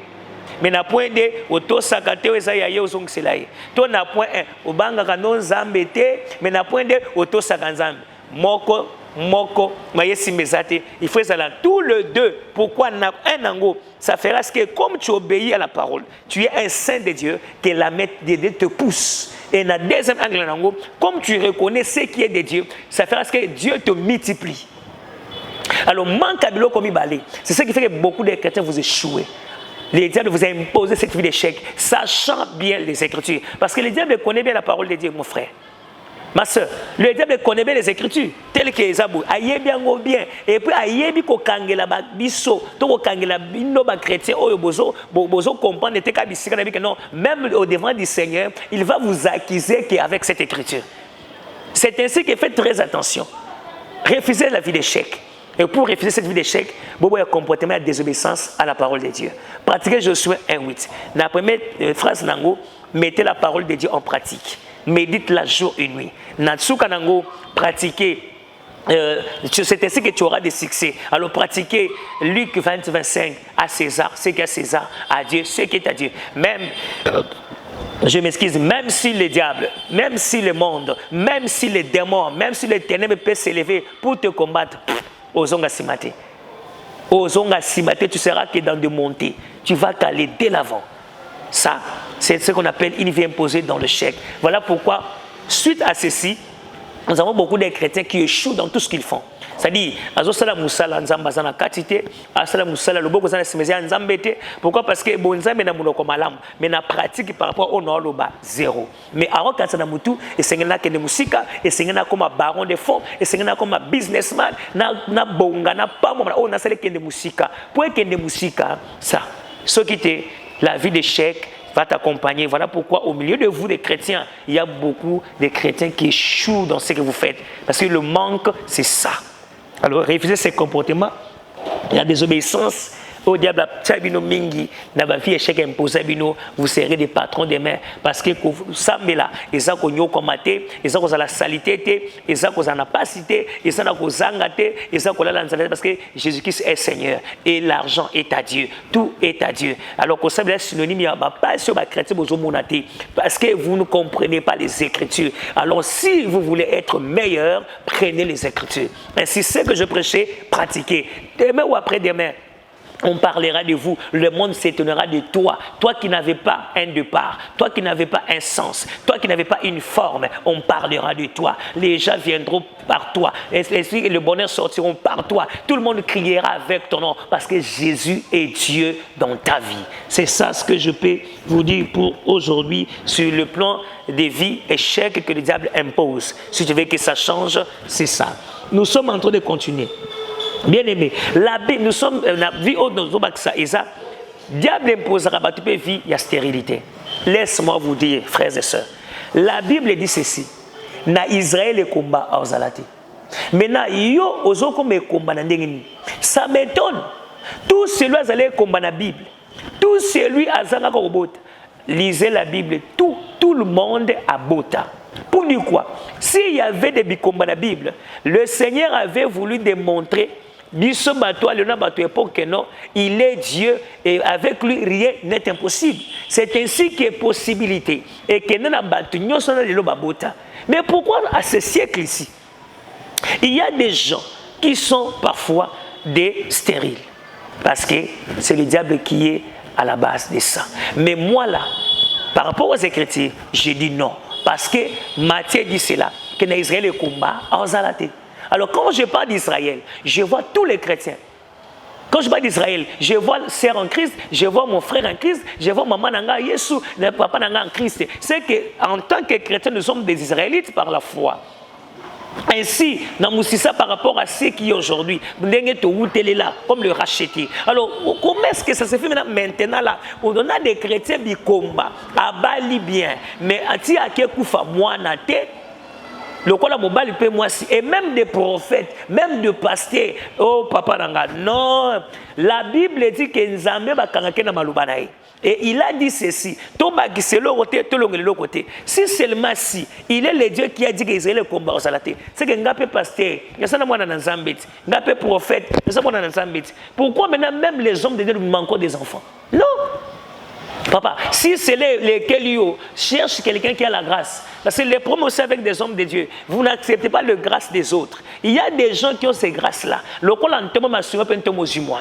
Mais na point de auto sakate ezaya ye ozong selaye to na point 1 obanga kanon zambete mais na point de auto sakanzambe moko mayesi mezate il faut ça là tout le deux. Pourquoi na un ango ça fera ce que comme tu obéis à la parole tu es un saint de Dieu que la main de Dieu te pousse. Et na deuxième angle nango comme tu reconnais ce qui est de Dieu ça fera ce que Dieu te multiplie. Alors manque à bilo comme balé c'est ce qui fait que beaucoup de chrétiens vous échouez. Le diable vous a imposé cette vie d'échec, sachant bien les Écritures. Parce que le diable connaît bien la parole de Dieu, mon frère. Ma soeur, le diable connaît bien les Écritures, telles que les abous. Aïe bien. Et puis, aïe bien ko kangela biso, to kangela bino ba chrétien, oyo bozo comprendre que non, même au devant du Seigneur, il va vous accuser qu'avec cette Écriture. C'est ainsi que faites très attention. Refusez la vie d'échec. Et pour refuser cette vie d'échec, vous avez un comportement de désobéissance à la parole de Dieu. Pratiquez Josué 1:8. La première phrase, mettez la parole de Dieu en pratique. Médite-la jour et nuit. Natsuka nango, pratiquez. C'est ainsi que tu auras des succès. Alors pratiquez Luc 20-25 à César, ce qui est à César, à Dieu, ce qui est à Dieu. Même. Je m'excuse, même si le diable, même si le monde, même si les démons, même si les ténèbres peuvent s'élever pour te combattre, Ozonga Simate. Ozonga Simate, tu seras que dans de montées. Tu vas caler dès l'avant. Ça, c'est ce qu'on appelle une vie imposée dans le chèque. Voilà pourquoi, suite à ceci, nous avons beaucoup de chrétiens qui échouent dans tout ce qu'ils font. c'est-à-dire azosala musala nzamba zana katité asala musala loboko zana simezia nzambete. Pourquoi? Parce que bon nzambe na munoko malamu mais na pratique par rapport au no loba zéro. Mais avant katsa na mutu esengena kende musika esengena comme baron de fonds esengena comme businessman na bonga na pamo on a sale kende musika pour kende musika ça ce qui était la vie d'échec va t'accompagner. Voilà pourquoi au milieu de vous, les chrétiens, il y a beaucoup de chrétiens qui échouent dans ce que vous faites. Parce que le manque, c'est ça. Alors, révisez ces comportements. Il y a des obéissances. Au diable, mingi, n'a vie échec imposé bino, vous serez des patrons demain. Parce que ça me là, et ça qu'on y a commaté, et ça qu'on a la salité, et ça qu'on a pas cité, et ça qu'on a zangaté, et ça qu'on a l'anzalé, parce que Jésus-Christ est Seigneur, et l'argent est à Dieu, tout est à Dieu. Alors qu'on s'appelle synonyme, il n'y a pas sur ma chrétien, parce que vous ne comprenez pas les Écritures. Alors si vous voulez être meilleur, prenez les Écritures. Ainsi, ce que je prêchais, pratiquez. Demain ou après-demain, on parlera de vous, le monde s'étonnera de toi. Toi qui n'avais pas un départ, toi qui n'avais pas un sens, toi qui n'avais pas une forme, on parlera de toi. Les gens viendront par toi. L'esprit et le bonheur sortiront par toi. Tout le monde criera avec ton nom parce que Jésus est Dieu dans ta vie. C'est ça ce que je peux vous dire pour aujourd'hui sur le plan des vies échecs que le diable impose. Si tu veux que ça change, c'est ça. Nous sommes en train de continuer. Bien aimé, la Bible, nous sommes la vie au ça. Diable imposera tu peux vivre, il y a stérilité. Laisse-moi vous dire, frères et sœurs, la Bible dit ceci. Na Israël est combat à Ozalati. Maintenant, yo ozo comme combat na ndengini. Ça m'étonne. Tout celui qui allait combat la Bible, tout celui azanga ko bota. Lisez la Bible, tout le monde a bota. Pour dire quoi? S'il y avait des combats dans la Bible, le Seigneur avait voulu démontrer il est Dieu et avec lui rien n'est impossible. C'est ainsi qu'il y a possibilité. Et que mais pourquoi à ce siècle ici, il y a des gens qui sont parfois des stériles? Parce que c'est le diable qui est à la base de ça. Mais moi là, par rapport aux Écritures, je dis non. Parce que Matthieu dit cela, que dans Israël le combat à Ozalate. Alors quand je parle d'Israël, je vois tous les chrétiens. Quand je parle d'Israël, je vois sœur en Christ, je vois mon frère en Christ, je vois maman nanga Yesu, le papa nanga en Christ. C'est qu'en tant que chrétiens, nous sommes des Israélites par la foi. Ainsi, ça par rapport à ce qui est aujourd'hui, comme le racheté. Alors, comment est-ce que ça se fait maintenant là? On a des chrétiens qui combattent, à Bali bien, mais à Koufa, moi, le quoi mobile peut moi si et même des prophètes, même des pasteurs. Oh papa nanga, non. La Bible dit que Nzambe ba kangake na malubanaï. Et il a dit ceci. Toba qui c'est le côté, tout le côté. Si seulement si il est le Dieu qui a dit que Israël combat au Salate. C'est que Ngapé pasteur, Yasana mwana na Nzambe, Ngapé prophète, Yasana mwana na Nzambe. Pourquoi maintenant même les hommes de Dieu nous manquent des enfants? Non. Papa, si c'est lesquels cherchent quelqu'un qui a la grâce, parce que les promotions avec des hommes de Dieu, vous n'acceptez pas la grâce des autres. Il y a des gens qui ont ces grâces-là. Le col en témoin m'a suivi un témoin musulman.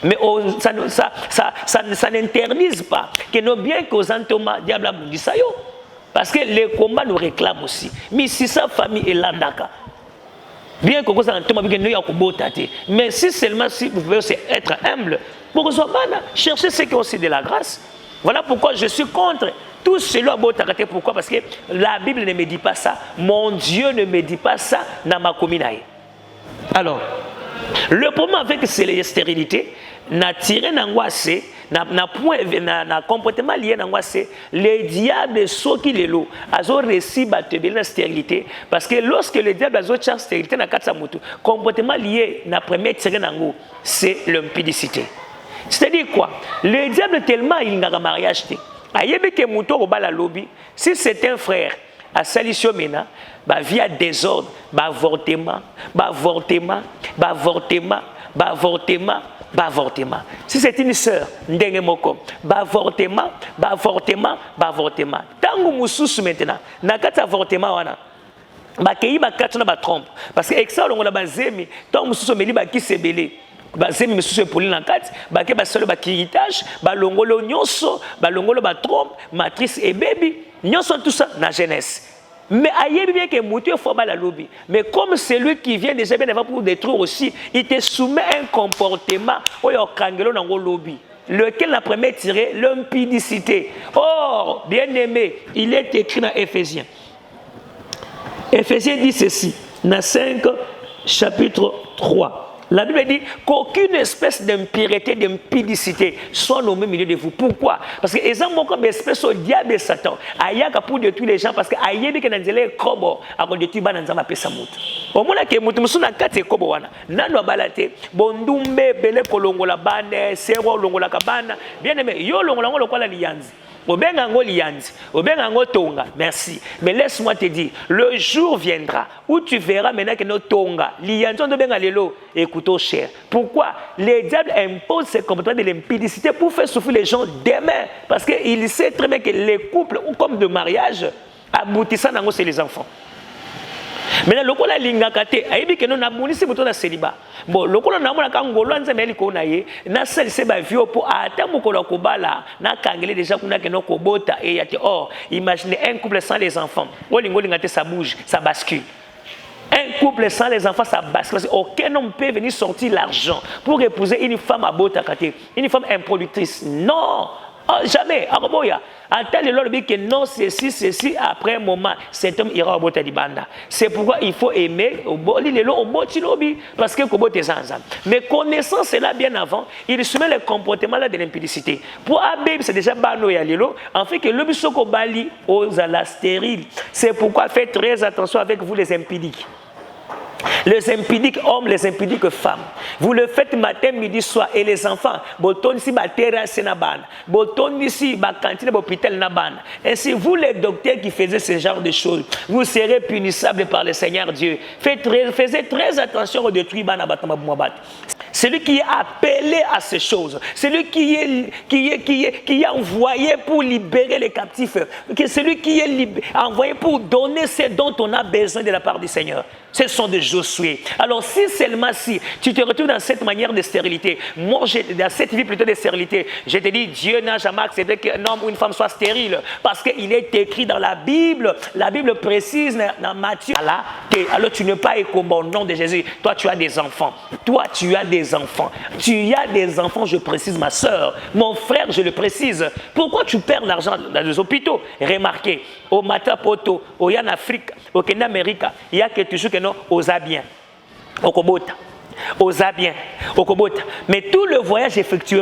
Mais ça n'interdise pas que nos biens qu'aux antomas diable a dit ça. Parce que les combats nous réclament aussi. Mais si sa famille est là, bien que vous ayez mais si seulement si vous pouvez être humble, pour que vous soyez chercher ceux qui ont aussi de la grâce. Voilà pourquoi je suis contre tout cela. Pourquoi? Parce que la Bible ne me dit pas ça. Mon Dieu ne me dit pas ça dans ma commune. Alors, le problème avec ces stérilités, na tiré n'angoisse, na comportement lié n'angoisse, les diables sont qui les lots, ils ont réussi à te la stérilité, parce que lorsque le diable a une stérilité na katsamutu, comportement lié na premier tiré n'ango, c'est l'impudicité. C'est-à-dire quoi? Le diable tellement il n'a pas mariage. Si c'est un frère à Salisio Mena, via désordre, avortement. Si c'est une sœur, avortement. Tango mususu maintenant, nakata avortement wana. Bakei bakatuna ba trompe parce que exa longola bazemi, tango mususu meli baki sebele. Bazemi mesusu epoli na kati bake basolo bakiritage balongolo nyonso balongolo ba trompe matrice et baby nyonso tout ça na jeunesse Mais aïe bien que Moutou faut pas la lobby. Mais comme c'est lui qui vient déjà bien avant pour détruire aussi, il te soumet un comportement où il y a un dans le lobby. Lequel la première tiré l'impudicité. Or, bien aimé, il est écrit dans Éphésiens. Éphésiens dit ceci, dans 5 chapitre 3. La Bible dit qu'aucune espèce d'impureté, d'impudicité soit nommée au milieu de vous. Pourquoi? Parce que les hommes comme espèce au diable et Satan. Aïaka pour détruire les gens parce que aïe que nanzele kobo a détruire bananzama pesa mutu. Au moment que mutu musuna kate kobo wana. Nano balate bondumbe bele kolongola bane sero longola kabana. Bien aimé, yo longola ngolo kwa la lianzi. Merci. Mais laisse-moi te dire, le jour viendra où tu verras maintenant que nos tonga, écoute cher. Pourquoi? Les diables imposent ces comportements de l'impudicité pour faire souffrir les gens demain. Parce qu'il sait très bien que les couples, ou comme de mariage, aboutissant dans c'est les enfants. Maintenant, le cola lingakate, aïbi que nous n'avons pas de na célibat. Bon, le cola n'a pas ngolo anza meli konaye, na celle se ba vio pour atamu kola kobala, na kangele déjà kuna que no kobota et yate or, imaginez un couple sans les enfants. O lingo lingate ça bouge, ça bascule. Un couple sans les enfants, ça bascule. Parce qu'aucun homme peut venir sortir l'argent pour épouser une femme à botakate, une femme improductrice. Non! Oh, jamais, Araboya. Attends le lobby que non, ceci, après un moment, cet homme ira au bout de banda. C'est pourquoi il faut aimer au bout de lobby, parce que Kobo est ensemble. Mais connaissant cela bien avant, il soumet le comportement là de l'impudicité. Pour Abib, c'est déjà Bano Yalilo, en fait que l'objet soko bali aux à la stérile. C'est pourquoi faites très attention avec vous les impudiques. Les impudiques hommes, les impudiques femmes. Vous le faites matin, midi, soir. Et les enfants, boton ici, ma terrasse na ban. Boton ici, ma cantine, l'hôpital na ban. Ainsi, vous les docteurs qui faisaient ce genre de choses, vous serez punissables par le Seigneur Dieu. Faites très attention au détruit ban abatama boumabat. Celui qui est appelé à ces choses, celui qui est envoyé pour libérer les captifs, celui qui est envoyé pour donner ce dont on a besoin de la part du Seigneur. Ce sont des Josué. Alors si seulement si tu te retrouves dans cette manière de stérilité, moi dans cette vie plutôt de stérilité, je te dis Dieu n'a jamais accepté qu'un homme ou une femme soit stérile parce qu'il est écrit dans la Bible précise dans Matthieu. Alors tu n'es pas comme au nom de Jésus. Toi tu as des enfants. Toi tu as des enfants. Tu as des enfants, je précise ma soeur. Mon frère, je le précise. Pourquoi tu perds l'argent dans les hôpitaux? Remarquez, au Matapoto, au Yan Afrique, au Kenya Amérique, il y a quelque chose que non, aux Abiens, au Kobota. Aux Abiens, au Kobota. Mais tout le voyage effectué,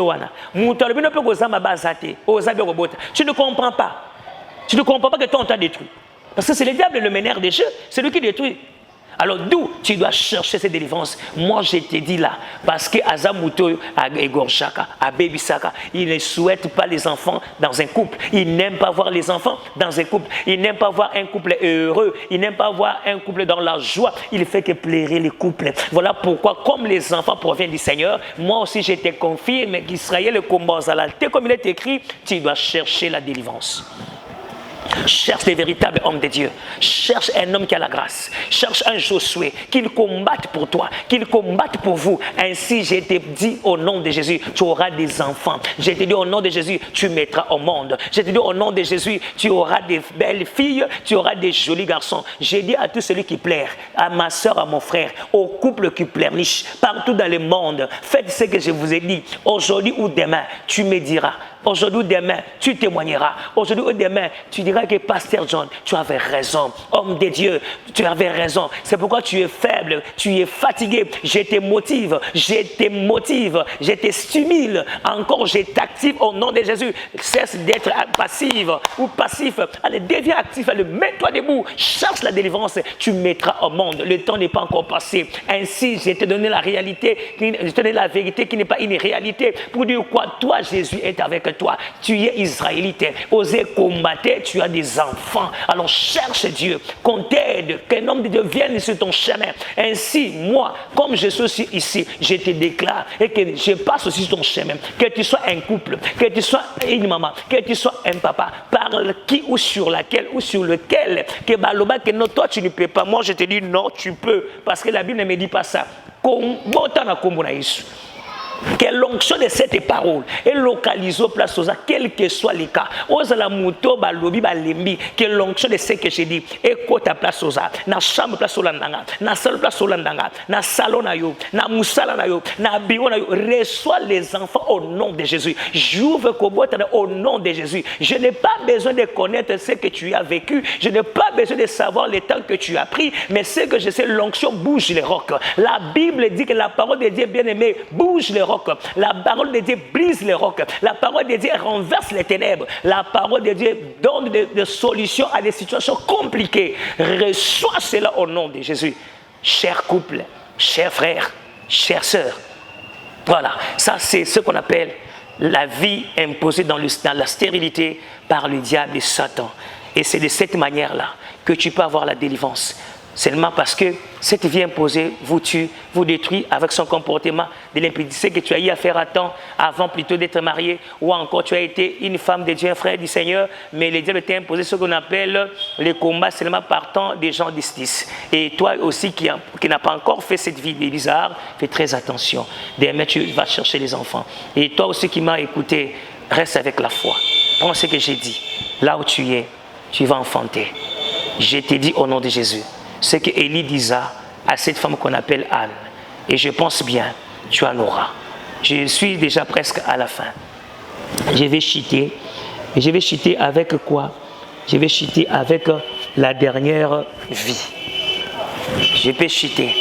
tu ne comprends pas. Tu ne comprends pas que toi on t'a détruit. Parce que c'est le diable le meneur des jeux, c'est lui qui détruit. Alors d'où tu dois chercher cette délivrance? Moi je te dis là, parce que Azamuto, à Egorchaka, à Bébisaka, il ne souhaite pas les enfants dans un couple. Il n'aime pas voir les enfants dans un couple. Il n'aime pas voir un couple heureux. Il n'aime pas voir un couple dans la joie. Il fait que plairer les couples. Voilà pourquoi, comme les enfants proviennent du Seigneur, moi aussi je te confirme qu'Israël le combat comme il est écrit, tu dois chercher la délivrance. Cherche les véritables hommes de Dieu. Cherche un homme qui a la grâce. Cherche un Josué, qu'il combatte pour toi, qu'il combatte pour vous. Ainsi, je te dis au nom de Jésus, tu auras des enfants. Je te dis au nom de Jésus, tu mettras au monde. Je te dis au nom de Jésus, tu auras des belles filles, tu auras des jolis garçons. Je dis à tout celui qui plaire, à ma soeur, à mon frère, au couple qui pleurniche, partout dans le monde, faites ce que je vous ai dit. Aujourd'hui ou demain, tu me diras. Aujourd'hui ou demain, tu témoigneras. Aujourd'hui ou demain, tu diras que Pasteur John, tu avais raison. Homme de Dieu, tu avais raison. C'est pourquoi tu es faible, tu es fatigué. Je te motive, je te stimule. Encore, je t'active au nom de Jésus. Cesse d'être passive ou passif. Allez, deviens actif. Allez, mets-toi debout. Cherche la délivrance. Tu mettras au monde. Le temps n'est pas encore passé. Ainsi, je t'ai donné la réalité, je t'ai donné la vérité qui n'est pas une réalité. Pour dire quoi? Toi, Jésus est avec toi, tu es israélite, osez combattre, tu as des enfants. Alors cherche Dieu, qu'on t'aide, qu'un homme de Dieu vienne sur ton chemin. Ainsi, moi, comme je suis ici, je te déclare et que je passe aussi sur ton chemin. Que tu sois un couple, que tu sois une maman, que tu sois un papa, par qui ou sur laquelle ou sur lequel, que baloba que non, toi tu ne peux pas. Moi je te dis non, tu peux, parce que la Bible ne me dit pas ça. Que l'onction de cette parole est localisée au place aux quel que soit les cas. Osala muto balobi balembi. Que l'onction de ce que j'ai dit est côté à place aux na chambre place au landanga, na salle place au landanga, na salon na yo, na musala na yo, na bureau na yo. Reçois les enfants au nom de Jésus. J'ouvre au nom de Jésus. Je n'ai pas besoin de connaître ce que tu as vécu. Je n'ai pas besoin de savoir les temps que tu as pris. Mais ce que je sais, l'onction bouge les rocs. La Bible dit que la parole de Dieu bien-aimé bouge les rocs. La parole de Dieu brise les rocs. La parole de Dieu renverse les ténèbres. La parole de Dieu donne des solutions à des situations compliquées. Reçois cela au nom de Jésus. Cher couple, chers frères, chères sœurs. Voilà, ça c'est ce qu'on appelle la vie imposée dans la stérilité par le diable et Satan. Et c'est de cette manière-là que tu peux avoir la délivrance. Seulement parce que cette vie imposée vous tue, vous détruit avec son comportement de l'impudicité que tu as eu à faire à temps avant plutôt d'être marié, ou encore tu as été une femme de Dieu, un frère du Seigneur, mais le diable t'a imposé ce qu'on appelle les combats seulement partant des gens justice. Et toi aussi qui n'as pas encore fait cette vie bizarre, fais très attention. Demain tu vas chercher les enfants. Et toi aussi qui m'as écouté, reste avec la foi. Prends ce que j'ai dit. Là où tu es, tu vas enfanter. Je t'ai dit au nom de Jésus. Ce que Élie disait à cette femme qu'on appelle Anne. Et je pense bien, tu en auras. Je suis déjà presque à la fin. Je vais chuter. Et je vais chuter avec quoi? Je vais chuter avec la dernière vie. Je peux chuter.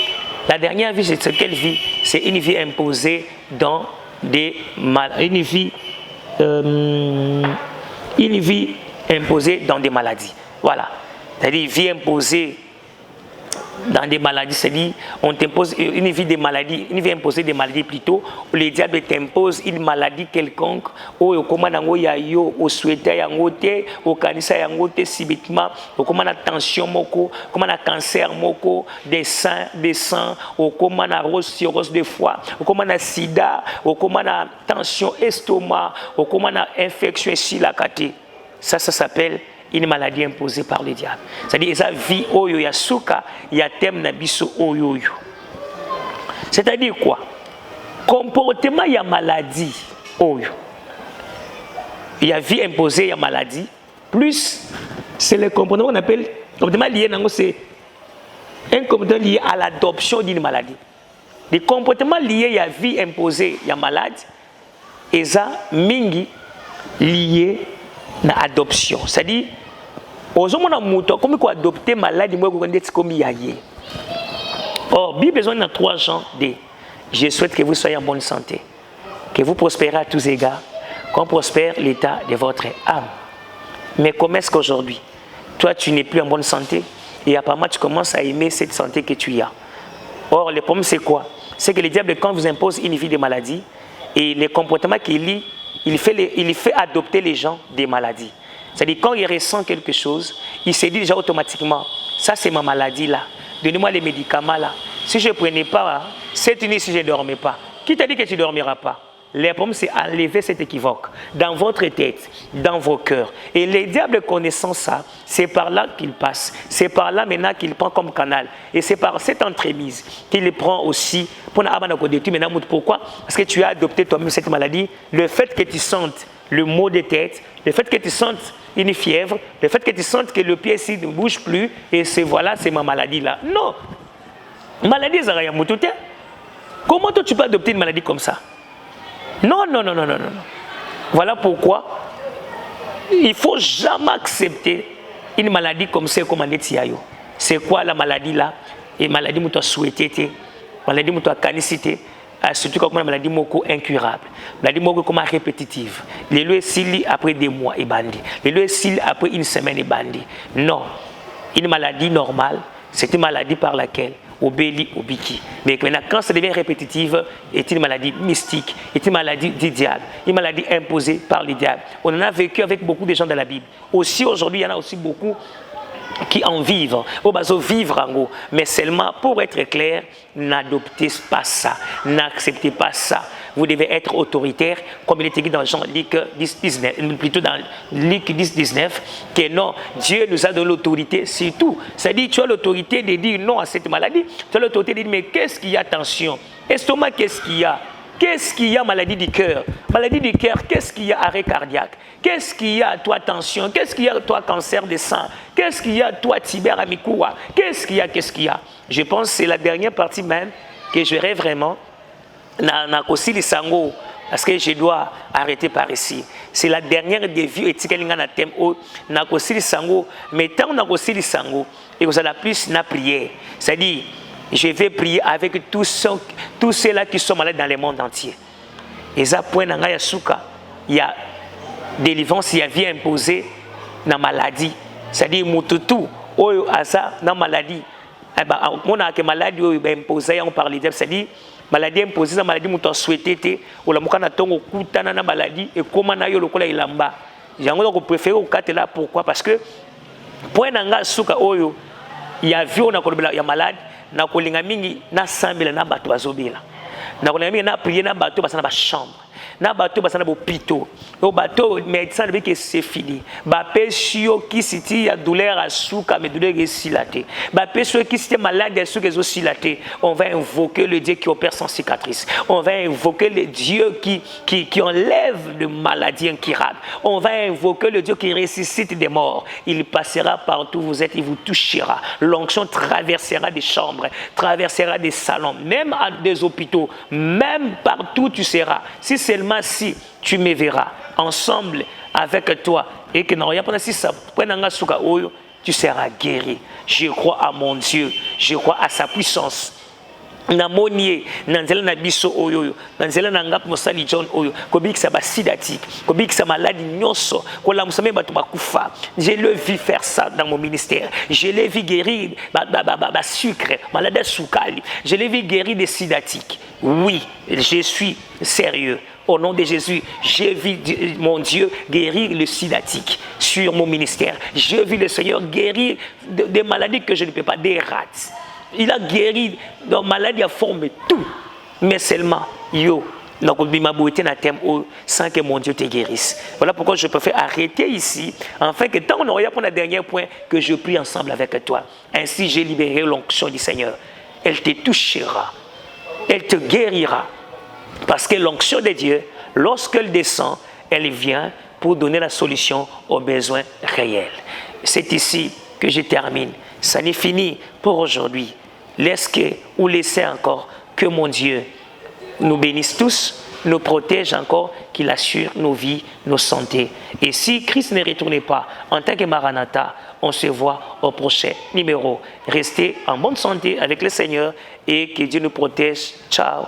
La dernière vie, c'est quelle vie? C'est une vie imposée dans des maladies. Une vie imposée dans des maladies. Voilà. C'est-à-dire une vie imposée dans des maladies, c'est-à-dire on t'impose une vie de maladie, une vie imposée des maladies plutôt, où le diable t'impose une maladie quelconque, ou comment on y a yo, au souhaité yangote, au cancer yangote subitement, ou comment on a tension moko, comment on a cancer moko, des sangs, ou comment on a cirrhose de foie, ou comment on a sida, ou comment on a tension estomac, ou comment on a infection ici la caté. Ça s'appelle une maladie imposée par le diable. C'est-à-dire, ça vie oyo ya suka, ya tem na biso oyo. C'est-à-dire quoi? Comportement ya maladie oyo. Il y a vie imposée ya maladie, plus c'est le comportement qu'on appelle comportement lié, c'est un comportement lié à l'adoption d'une maladie. Les comportements liés à vie imposée ya maladie, et ça mingi lié à l'adoption. C'est-à-dire, comme il faut adopter maladie, comme il y a. Or, Bible besoin de 3 gens de. Je souhaite que vous soyez en bonne santé, que vous prospérez à tous égards, qu'on prospère l'état de votre âme. Mais comment est-ce qu'aujourd'hui, toi tu n'es plus en bonne santé et apparemment tu commences à aimer cette santé que tu as? Or, le problème c'est quoi? C'est que le diable, quand vous impose une vie de maladie, et les comportements qu'il il fait adopter les gens des maladies. C'est-à-dire, quand il ressent quelque chose, il se dit déjà automatiquement, ça c'est ma maladie là, donnez-moi les médicaments là. Si je ne prenais pas, cette nuit si je ne dormais pas, qui t'a dit que tu ne dormiras pas? Le problème c'est enlever cet équivoque dans votre tête, dans vos cœurs. Et les diables connaissant ça, c'est par là qu'il passe. C'est par là maintenant qu'il prend comme canal. Et c'est par cette entremise qu'il prend aussi pour maintenant. Pourquoi? Parce que tu as adopté toi-même cette maladie. Le fait que tu sentes le maux de tête, le fait que tu sentes une fièvre, le fait que tu sentes que le pied ici ne bouge plus, et c'est voilà, c'est ma maladie là. Non! Maladie, ça rien. Comment toi tu peux adopter une maladie comme ça? Non. Voilà pourquoi il ne faut jamais accepter une maladie comme ça, comme on dit. C'est quoi la maladie là? Et maladie que tu as souhaité, maladie que tu as canicité, surtout comme une maladie incurable, maladie comme répétitive. Les lois s'il après des mois et bandit, les lois s'il après une semaine et bandit. Non, une maladie normale, c'est une maladie par laquelle obéit au biki. Mais maintenant, quand ça devient répétitive, c'est une maladie mystique, c'est une maladie du diable, une maladie imposée par le diable. On en a vécu avec beaucoup de gens dans la Bible. Aussi, aujourd'hui, il y en a aussi beaucoup qui en vivent, vivre en haut. Mais seulement, pour être clair, n'adoptez pas ça, n'acceptez pas ça. Vous devez être autoritaire, comme il est écrit dans Jean-Luc 10, 19, plutôt dans Luc 10, 19, que non, Dieu nous a donné l'autorité, c'est tout. C'est-à-dire, tu as l'autorité de dire non à cette maladie, tu as l'autorité de dire, mais qu'est-ce qu'il y a, attention, estomac, qu'est-ce qu'il y a? Qu'est-ce qu'il y a maladie du cœur? Maladie du cœur, qu'est-ce qu'il y a arrêt cardiaque? Qu'est-ce qu'il y a toi tension? Qu'est-ce qu'il y a toi cancer de sang? Qu'est-ce qu'il y a toi tiberamikoua? Qu'est-ce qu'il y a? Qu'est-ce qu'il y a? Je pense que c'est la dernière partie même que j'aurais vraiment na kosi lisango parce que je dois arrêter par ici. C'est la dernière des vieux éthiques na thème au na kosi lisango, mais tant na kosi lisango et que ça la plus na prière. C'est-à-dire je vais prier avec tous ceux-là qui sont malades dans le monde entier. Et ça point nanga ya suka, il y a délivrance, il y a vie imposée na maladie. C'est-à-dire mututu oyo asa na maladie. On a que maladie oyo imposée on parle de c'est-à-dire maladie imposée, maladie muto souhaité ou la mukana tongo kutana na maladie et comment na yo lokola ilamba. J'aimerais que préférer au cas là pourquoi parce que point nanga suka oyo il y a vie on a kolobela ya malade na kolinga mingi na sambela na bato bazobela. Na kolinga mingi na prier na bato basana ba chambre. Na bato basana bo pito. Au bateau médecin dit que c'est fini. Ba pesio qui siti ya douleur à souka mais douleur est silaté. Ba pesio qui siti malade à souka est silaté. On va invoquer le Dieu qui opère sans cicatrice. On va invoquer le Dieu qui enlève les maladies incurables. On va invoquer le Dieu qui ressuscite des morts. Il passera partout où vous êtes, il vous touchera. L'onction traversera des chambres, traversera des salons, même à des hôpitaux, même partout où tu seras. Si seulement si tu me verras ensemble avec toi et que non, si ça tu seras guéri. Je crois à mon Dieu, je crois à sa puissance. Namonier nanzela na biso oyo nanzela na ngap mosali John oyo kobikisa ba sidatique kobikisa maladie nyonso kola musame bato bakufa. Je le vis faire ça dans mon ministère. Je l'ai vu guérir ba sucre maladie soukali. Je l'ai vu guérir des sidatiques. Oui, je suis sérieux. Au nom de Jésus, j'ai vu mon Dieu guérir le sidatique sur mon ministère. J'ai vu le Seigneur guérir des maladies que je ne peux pas, des rats. Il a guéri dans maladie à forme tout, mais seulement yo sans que mon Dieu te guérisse. Voilà pourquoi je préfère arrêter ici, afin que tant qu'on aura pour le dernier point, que je prie ensemble avec toi. Ainsi j'ai libéré l'onction du Seigneur. Elle te touchera, elle te guérira. Parce que l'onction de Dieu, lorsqu'elle descend, elle vient pour donner la solution aux besoins réels. C'est ici que je termine. Ça n'est fini pour aujourd'hui. Laissez encore que mon Dieu nous bénisse tous, nous protège encore, qu'il assure nos vies, nos santé. Et si Christ ne retourne pas, en tant que Maranatha, on se voit au prochain numéro. Restez en bonne santé avec le Seigneur et que Dieu nous protège. Ciao.